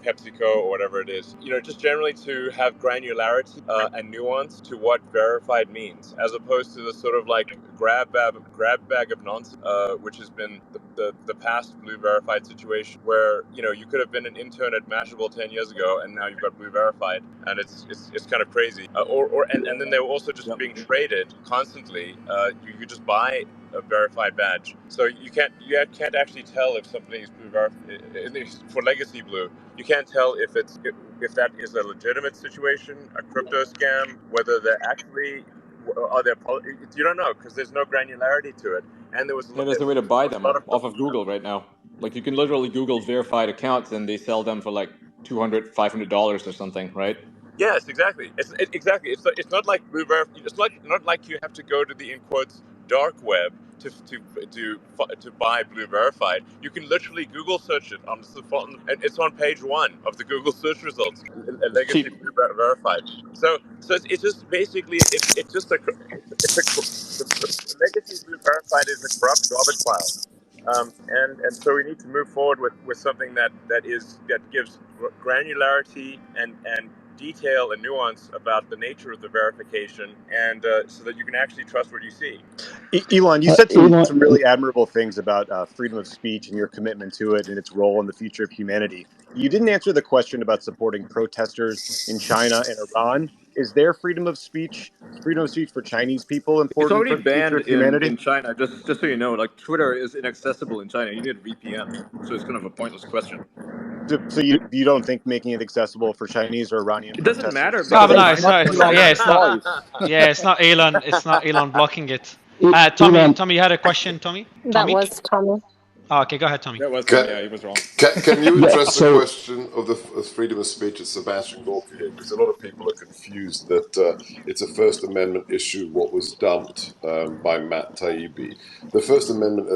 PepsiCo or whatever it is. Just generally to have granularity and nuance to what verified means, as opposed to the sort of like grab bag of nonsense, which has been the past blue verified situation, where you could have been an intern at Mashable 10 years ago, and now you've got blue verified, and it's kind of crazy. And then they were also just being traded constantly. You just buy a verified badge, so you can't actually tell if something is blue verified. For legacy blue, you can't tell if that is a legitimate situation, a crypto scam, whether they're actually you don't know, because there's no granularity to it. And there's no way to buy them a lot of off of Google right now. Like, you can literally Google verified accounts and they sell them for like $200, $500 or something, right? Yes, exactly. Exactly. It's not like blue It's not like you have to go to the, in quotes, dark web to buy blue verified. You can literally Google search it it's on page 1 of the Google search results. It's Legacy cheap. blue verified. So it's just basically it's just the legacy blue verified is a corrupt garbage pile. And so we need to move forward with something that gives granularity and detail and nuance about the nature of the verification, and so that you can actually trust what you see. Elon, you said some really admirable things about freedom of speech and your commitment to it and its role in the future of humanity. You didn't answer the question about supporting protesters in China and Iran. Is there freedom of speech for Chinese people It's important already for the future banned of humanity? in China. Just so you know, like, Twitter is inaccessible in China. You need a VPN, so it's kind of a pointless question. So you don't think making it accessible for Chinese or Iranian It doesn't protesters matter is No, but because no, acceptable? it's not. Yeah, it's not. Yeah, it's not Elon. It's not Elon blocking it. Tommy, you had a question, Tommy? That was Tommy. Oh, okay, go ahead, Tommy. That was him. Can, Yeah, he was wrong. can you address the question of the freedom of speech at Sebastian Gorka here? Because a lot of people are confused that it's a First Amendment issue, what was dumped by Matt Taibbi. The First Amendment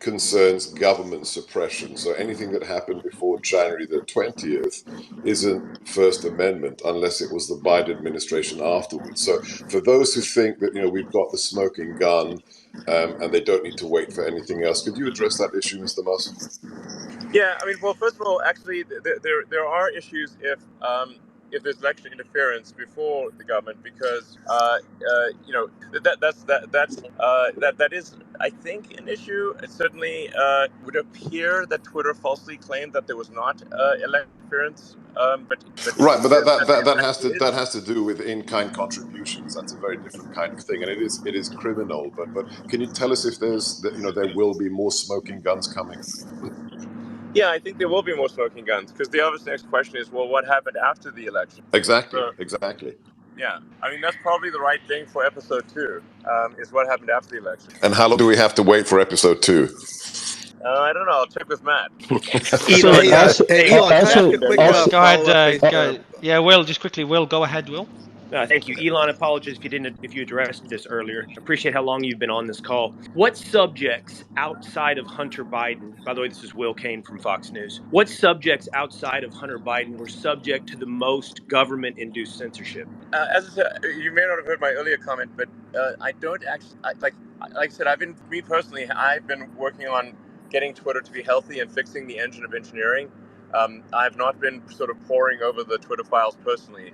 concerns government suppression. So anything that happened before January the 20th isn't First Amendment unless it was the Biden administration afterwards. So for those who think that, we've got the smoking gun and they don't need to wait for anything else, could you address that issue, Mr. Musk? Yeah, I mean, well, first of all, actually, there are issues if there's election interference before the government, because that is, I think, an issue. It certainly would appear that Twitter falsely claimed that there was not election interference, but it Right, but appears that has to do with in-kind contributions. That's a very different kind of thing, and it is criminal. But can you tell us if there will be more smoking guns coming? Yeah, I think there will be more smoking guns, because the obvious next question is, well, what happened after the election? Exactly. Yeah, I mean, that's probably the right thing for episode 2, is what happened after the election. And how long do we have to wait for episode 2? I don't know. I'll check with Matt. Elon, Elon, can I ask a quick Go follow-up? ahead. Yeah, Will, just quickly. Will, go ahead, Will. Thank you, Elon. Apologies if you addressed this earlier. Appreciate how long you've been on this call. What subjects outside of Hunter Biden? By the way, this is Will Kane from Fox News. What subjects outside of Hunter Biden were subject to the most government-induced censorship? As I said, you may not have heard my earlier comment, but I don't actually like I said. I've been working on getting Twitter to be healthy and fixing the engine of engineering. I've not been sort of poring over the Twitter files personally.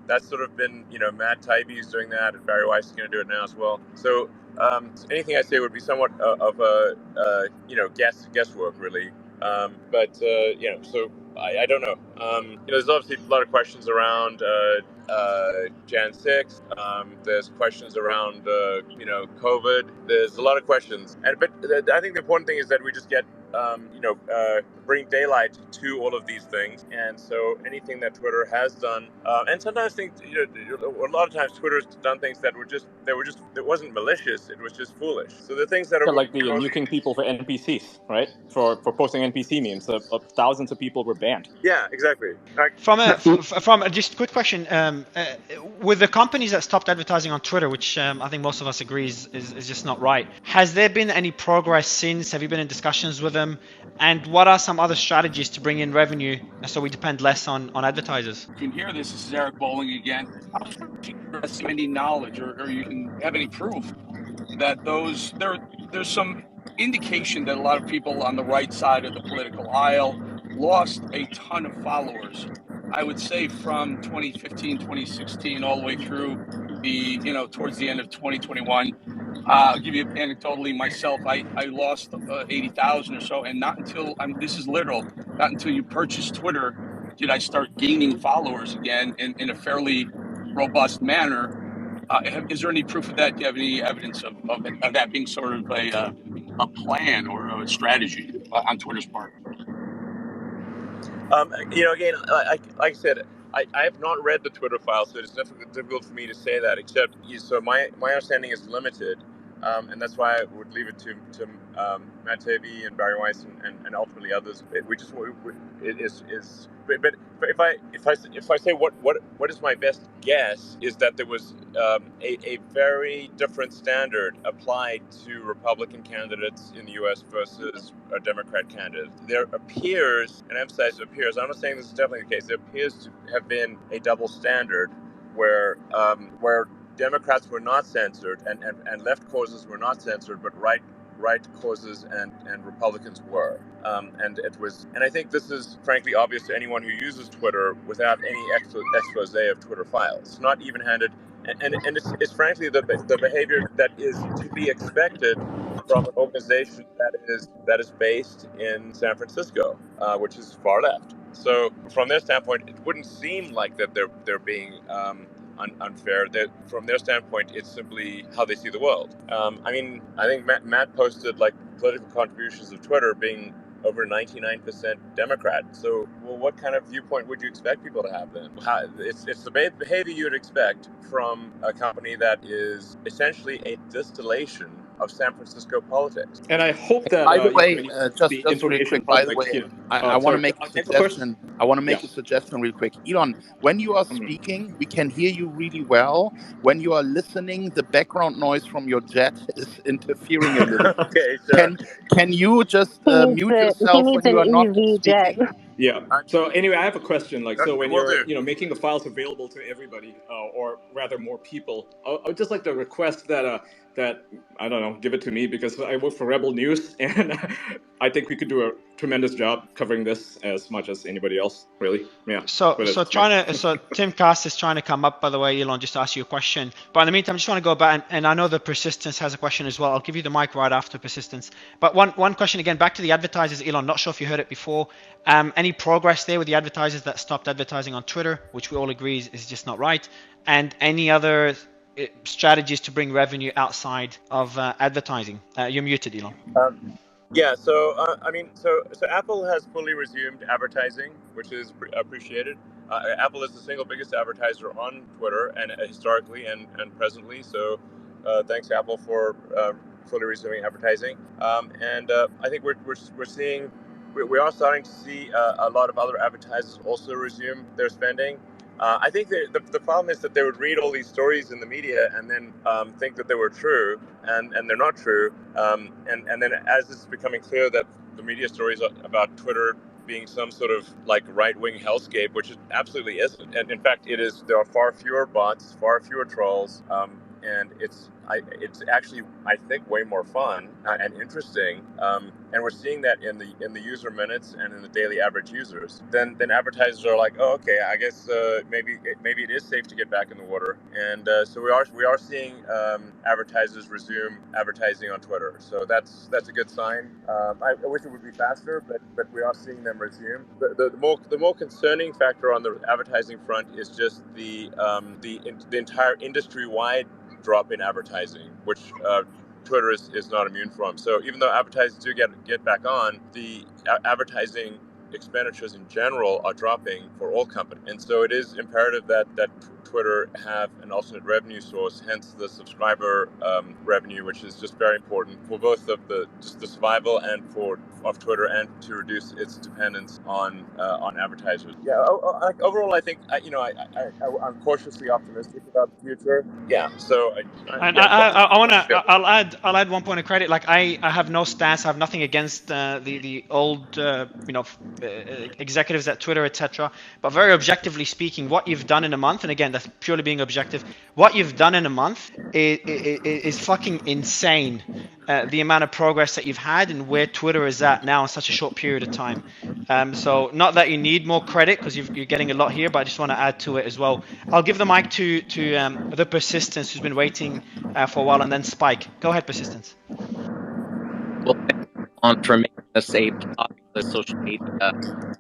That's sort of been, Matt Taibbi is doing that, and Barry Weiss is going to do it now as well. So anything I say would be somewhat of a guesswork, really. So I don't know. There's obviously a lot of questions around Jan 6. There's questions around COVID. There's a lot of questions, but I think the important thing is that we just get bring daylight to all of these things. And so anything that Twitter has done, and sometimes a lot of times Twitter's done things that it wasn't malicious, it was just foolish. So the things that are Like the nuking people for NPCs, right? For posting NPC memes, thousands of people were banned. Yeah, exactly. From just a quick question, with the companies that stopped advertising on Twitter, which I think most of us agree is just not right, has there been any progress since? Have you been in discussions with them? And what are some other strategies to bring in revenue so we depend less on advertisers? You can hear this. This is Eric Bowling again. I was wondering if you have any knowledge or you can have any proof that there's some indication that a lot of people on the right side of the political aisle lost a ton of followers. I would say from 2015, 2016, all the way through the, towards the end of 2021. I'll give you anecdotally myself. I lost 80,000 or so, and not until this is literal. Not until you purchased Twitter did I start gaining followers again in a fairly robust manner. Is there any proof of that? Do you have any evidence of that being sort of a plan or a strategy on Twitter's part? Again, like I said, I have not read the Twitter file, so it's difficult for me to say that. Except, so my understanding is limited, and that's why I would leave it to Matt Taibbi and Barry Weiss and ultimately others. But if I say what is my best guess is that there was a very different standard applied to Republican candidates in the U.S. versus a Democrat candidate. There appears, and I emphasize appears, I'm not saying this is definitely the case, there appears to have been a double standard where Democrats were not censored and left causes were not censored, but right causes and Republicans were. And I think this is frankly obvious to anyone who uses Twitter without any expose of Twitter files. It's not even-handed, and it's frankly the behavior that is to be expected from an organization that is based in San Francisco, which is far left. So from their standpoint, it wouldn't seem like that they're being unfair. That from their standpoint, it's simply how they see the world. I think Matt posted like political contributions of Twitter being over 99% Democrat. So, well, what kind of viewpoint would you expect people to have then? It's the behavior you'd expect from a company that is essentially a distillation of San Francisco politics. And I hope that By the way, the just really information quick. By the public. way, I want to Sorry, make a I have a question. suggestion. I want to make Yeah. a suggestion real quick. Elon, when you are speaking, we can hear you really well. When you are listening, the background noise from your jet is interfering a little. Okay, sure. Can you just mute He yourself needs when you an are not EV jet. speaking? Yeah. So anyway, I have a question. Like, so when Will you're, do. making the files available to everybody, or rather more people, I would just like to request that I don't know, give it to me because I work for Rebel News, and I think we could do a tremendous job covering this as much as anybody else. Really, yeah. So Tim Cast is trying to come up, by the way, Elon, just to ask you a question. But in the meantime, I just want to go back, and I know that Persistence has a question as well. I'll give you the mic right after Persistence. But one question again, back to the advertisers, Elon. Not sure if you heard it before. Any progress there with the advertisers that stopped advertising on Twitter, which we all agree is just not right, and any other strategies to bring revenue outside of advertising? You're muted, Elon. Yeah, so so Apple has fully resumed advertising, which is appreciated. Apple is the single biggest advertiser on Twitter, and historically and presently. So, thanks Apple for fully resuming advertising. I think we're seeing we are starting to see a lot of other advertisers also resume their spending. I think the problem is that they would read all these stories in the media and then think that they were true, and they're not true. And then as it's becoming clear that the media stories about Twitter being some sort of like right-wing hellscape, which it absolutely isn't. And in fact, it is. There are far fewer bots, far fewer trolls, and it's actually, I think, way more fun and interesting. And we're seeing that in the user minutes and in the daily average users. Then advertisers are like, oh, okay, I guess maybe it is safe to get back in the water. And so we are seeing advertisers resume advertising on Twitter. So that's a good sign. I wish it would be faster, but we are seeing them resume. The more concerning factor on the advertising front is just the entire industry-wide drop in advertising, which Twitter is not immune from. So even though advertisers do get back on, the advertising expenditures in general are dropping for all companies. And so it is imperative that Twitter have an alternate revenue source, hence the subscriber revenue, which is just very important for both of the survival and of Twitter, and to reduce its dependence on advertisers. Yeah, overall, I think I'm cautiously optimistic about the future. Yeah, so I'll add one point of credit. Like I have no stance. I have nothing against the old executives at Twitter, etc. But very objectively speaking, what you've done in a month, and again, that's purely being objective. What you've done in a month is fucking insane. The amount of progress that you've had and where Twitter is at now in such a short period of time. So not that you need more credit because you're getting a lot here, but I just want to add to it as well. I'll give the mic to the Persistence who's been waiting for a while, and then Spike. Go ahead, Persistence. Well, thanks, Elon, for making this a popular social media.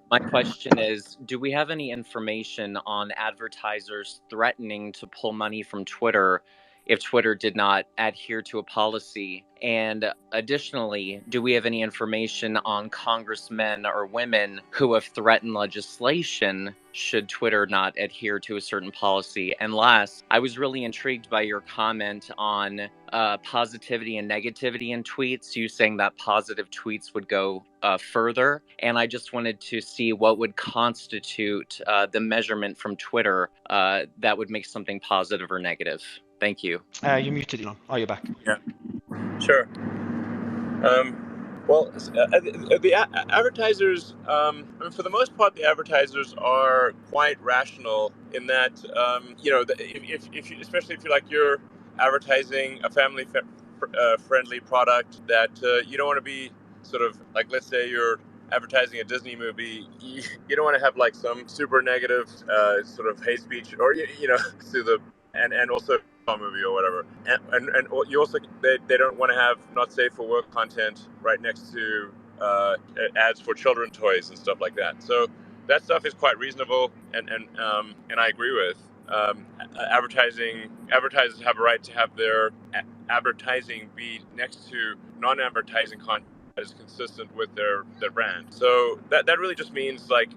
My question is, do we have any information on advertisers threatening to pull money from Twitter if Twitter did not adhere to a policy? And additionally, do we have any information on congressmen or women who have threatened legislation should Twitter not adhere to a certain policy? And last, I was really intrigued by your comment on positivity and negativity in tweets, you saying that positive tweets would go further. And I just wanted to see what would constitute the measurement from Twitter that would make something positive or negative. Thank you. You're muted, Elon. Oh, you're back. Yeah, sure. Well, the advertisers, I mean, for the most part, the advertisers are quite rational in that, if you, especially if you're advertising a friendly product that you don't want to be sort of like, let's say you're advertising a Disney movie, you don't want to have like some super negative sort of hate speech or to the and also a movie or whatever, and you also they don't want to have not safe for work content right next to ads for children toys and stuff like that. So that stuff is quite reasonable, and I agree with. Advertisers have a right to have their advertising be next to non-advertising content that is consistent with their brand. So that really just means like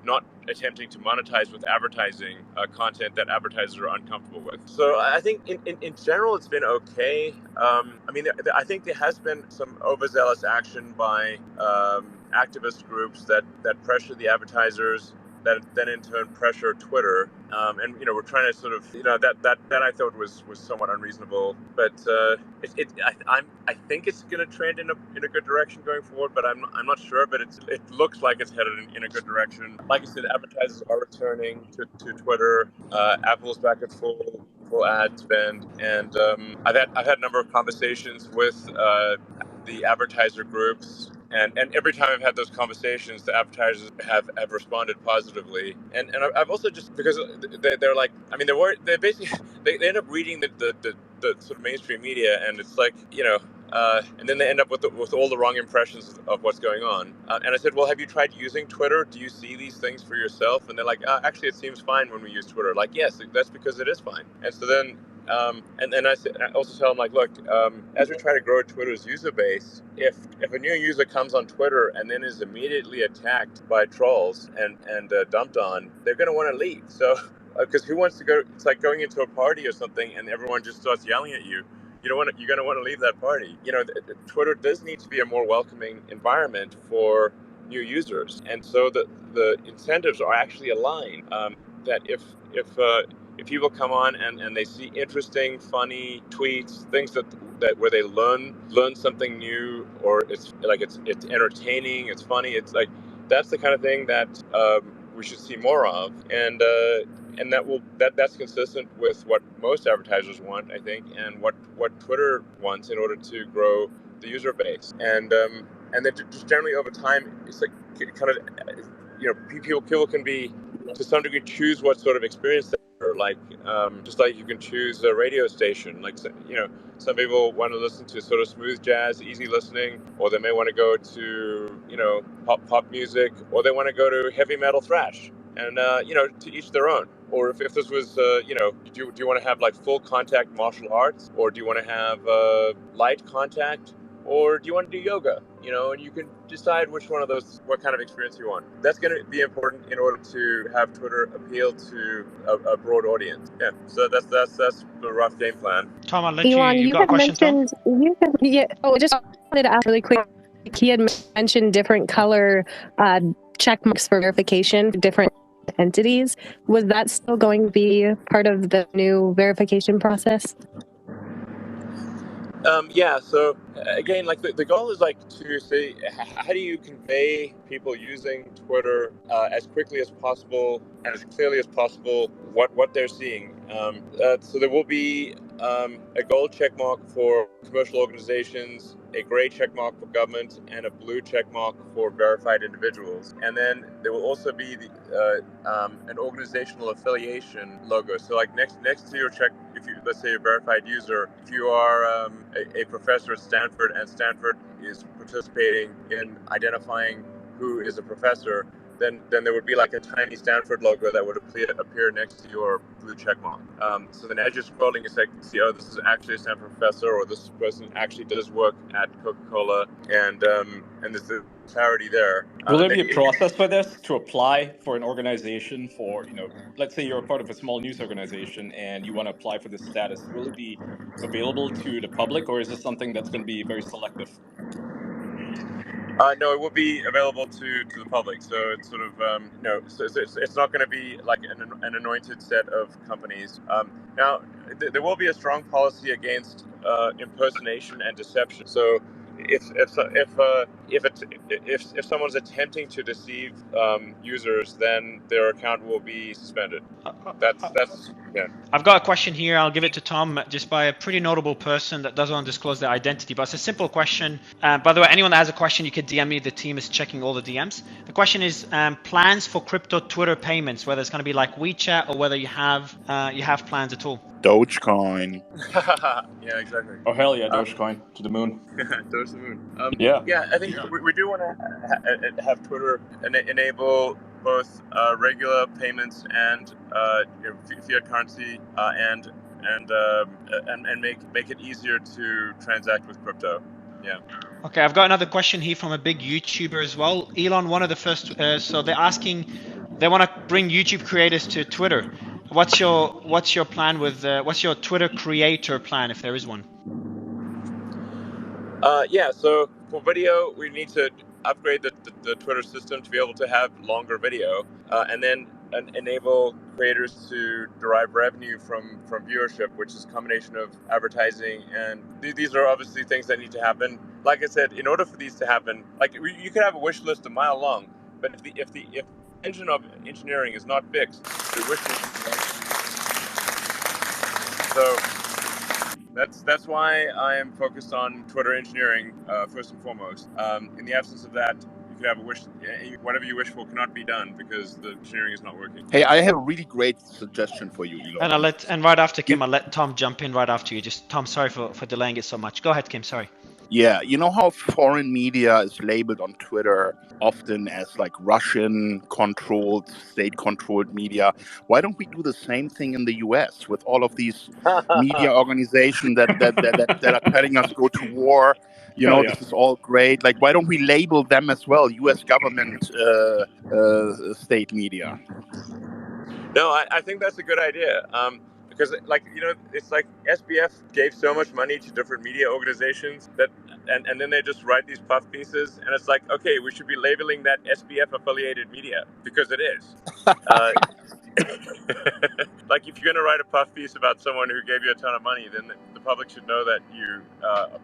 not attempting to monetize with advertising content that advertisers are uncomfortable with. So I think in general it's been okay. I mean, I think there has been some overzealous action by activist groups that pressure the advertisers, that then in turn pressure Twitter, and we're trying to sort of that I thought was somewhat unreasonable, but I think it's going to trend in a good direction going forward, but I'm not sure, but it looks like it's headed in a good direction. Like I said, advertisers are returning to Twitter. Apple's back at full ad spend, and I've had a number of conversations with the advertiser groups. And every time I've had those conversations, the advertisers have responded positively. And I've also just, because they're like, I mean, they're basically, they end up reading the sort of mainstream media, and it's like, and then they end up with all the wrong impressions of what's going on. And I said, well, have you tried using Twitter? Do you see these things for yourself? And they're like, actually, it seems fine when we use Twitter. Like, yes, that's because it is fine. And so then, and I also tell them, like, look, as we try to grow Twitter's user base, if a new user comes on Twitter and then is immediately attacked by trolls and dumped on, they're going to want to leave. So, because who wants to go? It's like going into a party or something and everyone just starts yelling at you. You're going to want to leave that party. Twitter does need to be a more welcoming environment for new users, and so the incentives are actually aligned. That if people come on and they see interesting, funny tweets, things that where they learn something new, or it's entertaining, it's funny, it's like that's the kind of thing that we should see more of, and that's consistent with what most advertisers want, I think, and what Twitter wants in order to grow the user base, and then just generally over time, it's like kind of people can be to some degree choose what sort of experience they are like, just like you can choose a radio station. Like, some people want to listen to sort of smooth jazz, easy listening, or they may want to go to pop music, or they want to go to heavy metal thrash, and to each their own. Or if this was do you want to have like full contact martial arts, or do you want to have light contact, or do you want to do yoga? And you can decide which one of those, what kind of experience you want. That's going to be important in order to have Twitter appeal to a broad audience. Yeah, so that's the rough game plan. Tom, I'll let Elon, you got a question, Tom? I just wanted to ask really quick. He had mentioned different color check marks for verification for different entities. Was that still going to be part of the new verification process? Yeah, so again, like the goal is like to say, how do you convey people using Twitter as quickly as possible and as clearly as possible what they're seeing. So there will be a gold check mark for commercial organizations, a gray check mark for government, and a blue check mark for verified individuals. And then there will also be an organizational affiliation logo. So like next to your check, if you, let's say, a verified user, if you are a professor at Stanford and Stanford is participating in identifying who is a professor, then there would be like a tiny Stanford logo that would appear next to your blue check mark. So then as you're scrolling, you see, oh, this is actually a Stanford professor, or this person actually does work at Coca-Cola, and there's the clarity there. Will there be a process for this to apply for an organization for, let's say you're a part of a small news organization and you want to apply for this status? Will it be available to the public, or is this something that's going to be very selective? No, it will be available to the public. So it's sort of so it's not going to be like an anointed set of companies. Now, there will be a strong policy against impersonation and deception. So if someone's attempting to deceive users, then their account will be suspended. That's yeah. I've got a question here. I'll give it to Tom, just by a pretty notable person that doesn't want to disclose their identity, but it's a simple question. By the way, anyone that has a question, you could DM me. The team is checking all the DMs. The question is plans for crypto Twitter payments, whether it's going to be like WeChat or whether you have plans at all. Dogecoin. Yeah, exactly. Oh, hell yeah, Dogecoin to the moon. Doge to the moon. Yeah, I think we do want to have Twitter enable both regular payments and fiat currency, and make it easier to transact with crypto. Yeah. Okay, I've got another question here from a big YouTuber as well. Elon, one of the first. So they're asking, they want to bring YouTube creators to Twitter. What's your plan with? What's your Twitter creator plan, if there is one? Yeah, so for video, we need to upgrade the Twitter system to be able to have longer video, and then enable creators to derive revenue from viewership, which is a combination of advertising, and these are obviously things that need to happen. Like I said, in order for these to happen, like you could have a wish list a mile long, but if the engine of engineering is not fixed, the wish list. So that's why I am focused on Twitter engineering first and foremost. In the absence of that, you could have a wish. Whatever you wish for cannot be done because the engineering is not working. Hey, I have a really great suggestion for you, Elon. And right after Kim, I'll let Tom jump in right after you. Just Tom, sorry for delaying it so much. Go ahead, Kim. Sorry. Yeah, you know how foreign media is labeled on Twitter often as like Russian-controlled, state-controlled media? Why don't we do the same thing in the US with all of these media organizations that are telling us go to war? This is all great. Like, why don't we label them as well, US government state media? No, I think that's a good idea. Because it's like SBF gave so much money to different media organizations and then they just write these puff pieces, and it's like, okay, we should be labeling that SBF affiliated media because it is. Like, if you're going to write a puff piece about someone who gave you a ton of money, then the public should know that you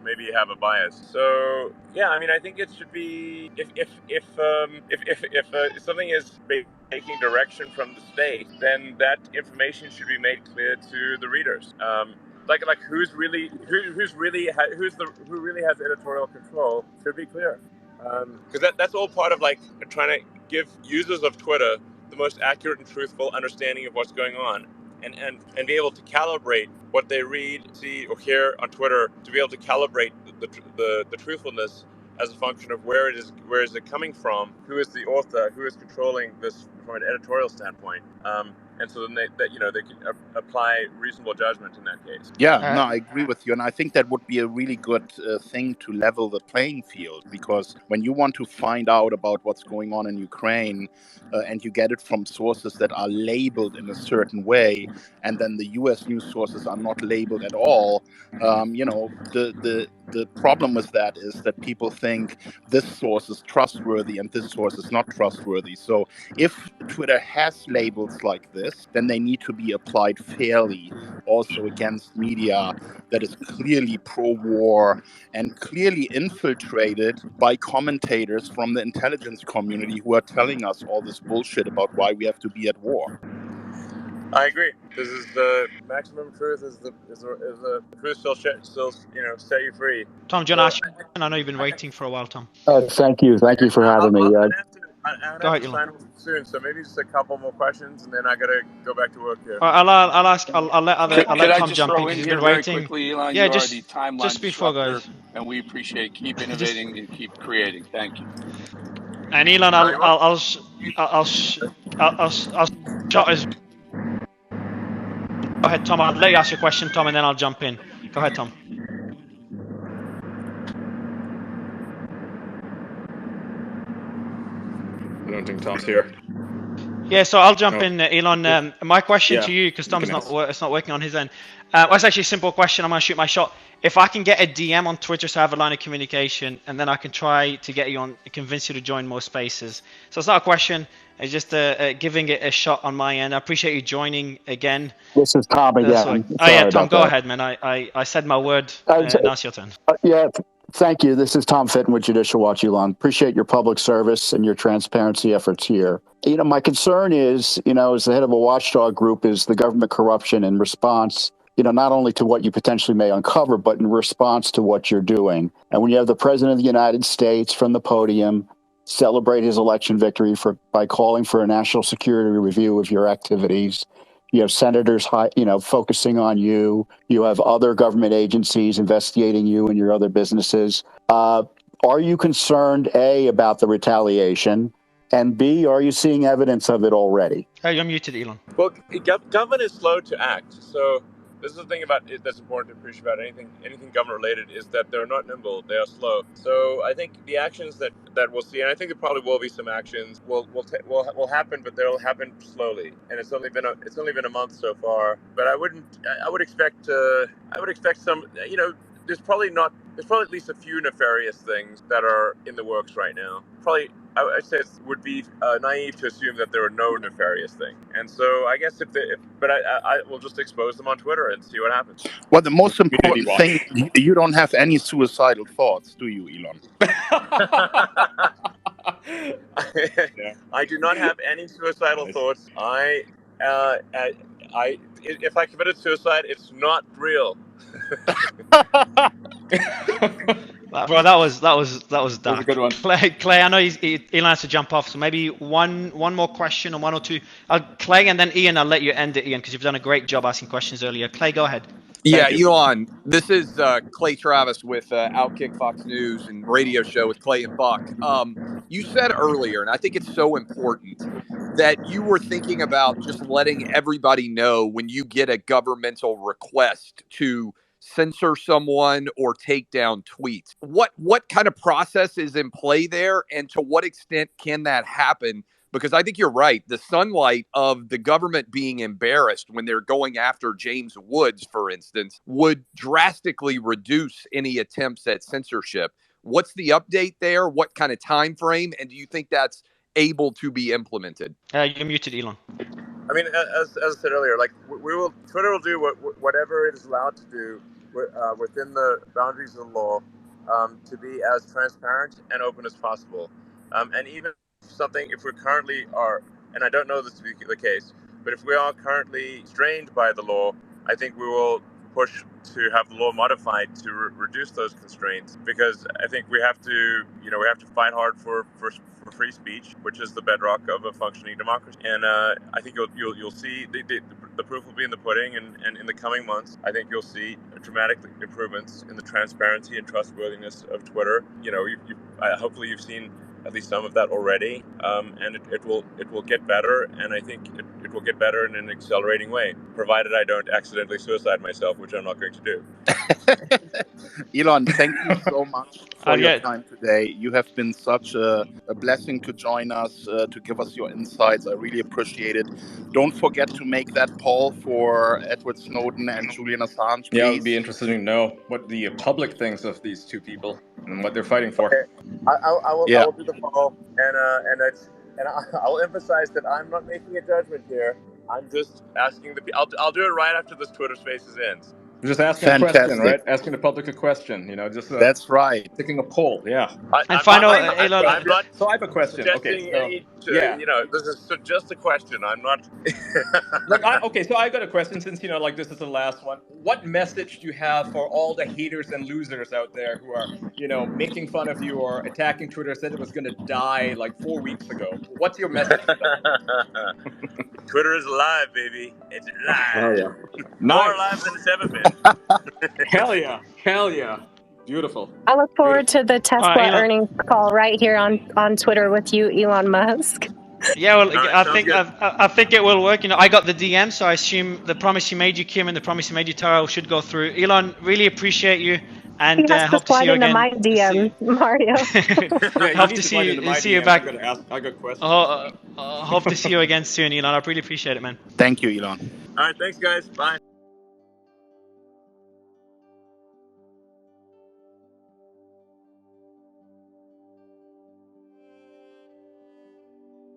maybe have a bias. So yeah, I mean, I think it should be if something is taking direction from the state, then that information should be made clear to the readers. Like who really has editorial control should be clear, because that's all part of like trying to give users of Twitter the most accurate and truthful understanding of what's going on, and be able to calibrate what they read, see, or hear on Twitter, to be able to calibrate the truthfulness as a function of where is it coming from, who is the author, who is controlling this from an editorial standpoint, and so then they can apply reasonable judgment in that case. Yeah, no, I agree with you, and I think that would be a really good thing to level the playing field, because when you want to find out about what's going on in Ukraine, and you get it from sources that are labeled in a certain way, and then the U.S. news sources are not labeled at all, the problem with that is that people think this source is trustworthy and this source is not trustworthy. So if Twitter has labels like this, this, then they need to be applied fairly also against media that is clearly pro-war and clearly infiltrated by commentators from the intelligence community who are telling us all this bullshit about why we have to be at war. I agree. This is the maximum truth. Is the truth still set you free? Tom, do you want to ask your question? I know you've been waiting for a while, Tom. Thank you for having me. I'm gonna have to Elon. sign off soon, so maybe just a couple more questions, and then I gotta go back to work here. I'll ask. I'll let I Tom just jump in throw because in he's here been very waiting. quickly, Elon? Yeah, you are the timeline just before, disruptor, guys. and we appreciate keep innovating and keep creating. Thank you. And Elon, I'll shot as. Go ahead, Tom. I'll let you ask your question, Tom, and then I'll jump in. Go ahead, Tom. I don't think Tom's here. Yeah, so I'll jump in, Elon. My question to you, because Tom's it's not working on his end. Well, it's actually a simple question. I'm gonna shoot my shot. If I can get a DM on Twitter, so I have a line of communication, and then I can try to get you on, convince you to join more spaces. So it's not a question. It's just giving it a shot on my end. I appreciate you joining again. This is Tom again. Tom, go ahead, man. I said my word. Now it's your turn. Yeah, thank you. This is Tom Fitton with Judicial Watch, Elon. Appreciate your public service and your transparency efforts here. My concern is, as the head of a watchdog group, is the government corruption in response, not only to what you potentially may uncover, but in response to what you're doing. And when you have the President of the United States from the podium celebrate his election victory by calling for a national security review of your activities, you have senators, focusing on you. You have other government agencies investigating you and your other businesses. Are you concerned, A, about the retaliation? And B, are you seeing evidence of it already? You're muted, Elon. Well, government is slow to act. So this is the thing about it that's important to appreciate about anything government related, is that they're not nimble, they are slow. So I think the actions that we'll see, and I think there probably will be some actions, will happen, but they'll happen slowly. And it's only been a month so far. But I would expect some. There's probably at least a few nefarious things that are in the works right now. Probably, I'd say it would be naive to assume that there are no nefarious things. And so I guess but I will just expose them on Twitter and see what happens. Well, the most important thing, you don't have any suicidal thoughts, do you, Elon? I do not have any suicidal thoughts. If I committed suicide, it's not real. Bro, that was dark. That was a good one. Clay, I know Elon has to jump off, so maybe one more question or one or two. Clay, and then Ian, I'll let you end it, Ian, because you've done a great job asking questions earlier. Clay, go ahead. Yeah, Elon, this is Clay Travis with Outkick Fox News and radio show with Clay and Buck. You said earlier, and I think it's so important, that you were thinking about just letting everybody know when you get a governmental request to censor someone or take down tweets. What kind of process is in play there, and to what extent can that happen? Because I think you're right. The sunlight of the government being embarrassed when they're going after James Woods, for instance, would drastically reduce any attempts at censorship. What's the update there? What kind of time frame? And do you think that's able to be implemented? You're muted, Elon. I mean, as I said earlier, like Twitter will do whatever it is allowed to do within the boundaries of the law to be as transparent and open as possible. And even if we currently are, and I don't know this to be the case, but if we are currently strained by the law, I think we will push to have the law modified to reduce those constraints, because I think we have to fight hard for free speech, which is the bedrock of a functioning democracy. And I think you'll see the proof will be in the pudding, and in the coming months, I think you'll see dramatic improvements in the transparency and trustworthiness of Twitter. Hopefully you've seen at least some of that already, and it will get better, and I think it will get better in an accelerating way, provided I don't accidentally suicide myself, which I'm not going to do. Elon, thank you so much for your time today. You have been such a blessing to join us, to give us your insights. I really appreciate it. Don't forget to make that poll for Edward Snowden and Julian Assange, please. Yeah, it would be interesting to know what the public thinks of these two people and what they're fighting for. Okay. I will do the poll, and I'll emphasize that I'm not making a judgment here. I'm just asking I'll do it right after this Twitter Spaces ends. Just asking a question, right? Asking the public a question. Just that's right. Taking a poll. Yeah. And final, I'm not So I have a question. Okay. suggesting So yeah. this is just a question. I'm not. Look, so I got a question since this is the last one. What message do you have for all the haters and losers out there who are making fun of you or attacking Twitter? Said it was going to die like 4 weeks ago. What's your message for them? Twitter is alive, baby. It's Hell alive. yeah. More Nice. alive than it's ever been. Hell yeah. Hell yeah. Beautiful. I look forward Beautiful. to the Tesla earnings call right here on Twitter with you, Elon Musk. Yeah, well, right, I think it will work. I got the DM, so I assume the promise you made you, Kim, and the promise you made you, Tara, should go through. Elon, really appreciate you, and hope to see you again. My DM, Mario. Hope to see you back. I got questions. Hope to see you again soon, Elon. I really appreciate it, man. Thank you, Elon. All right, thanks, guys. Bye.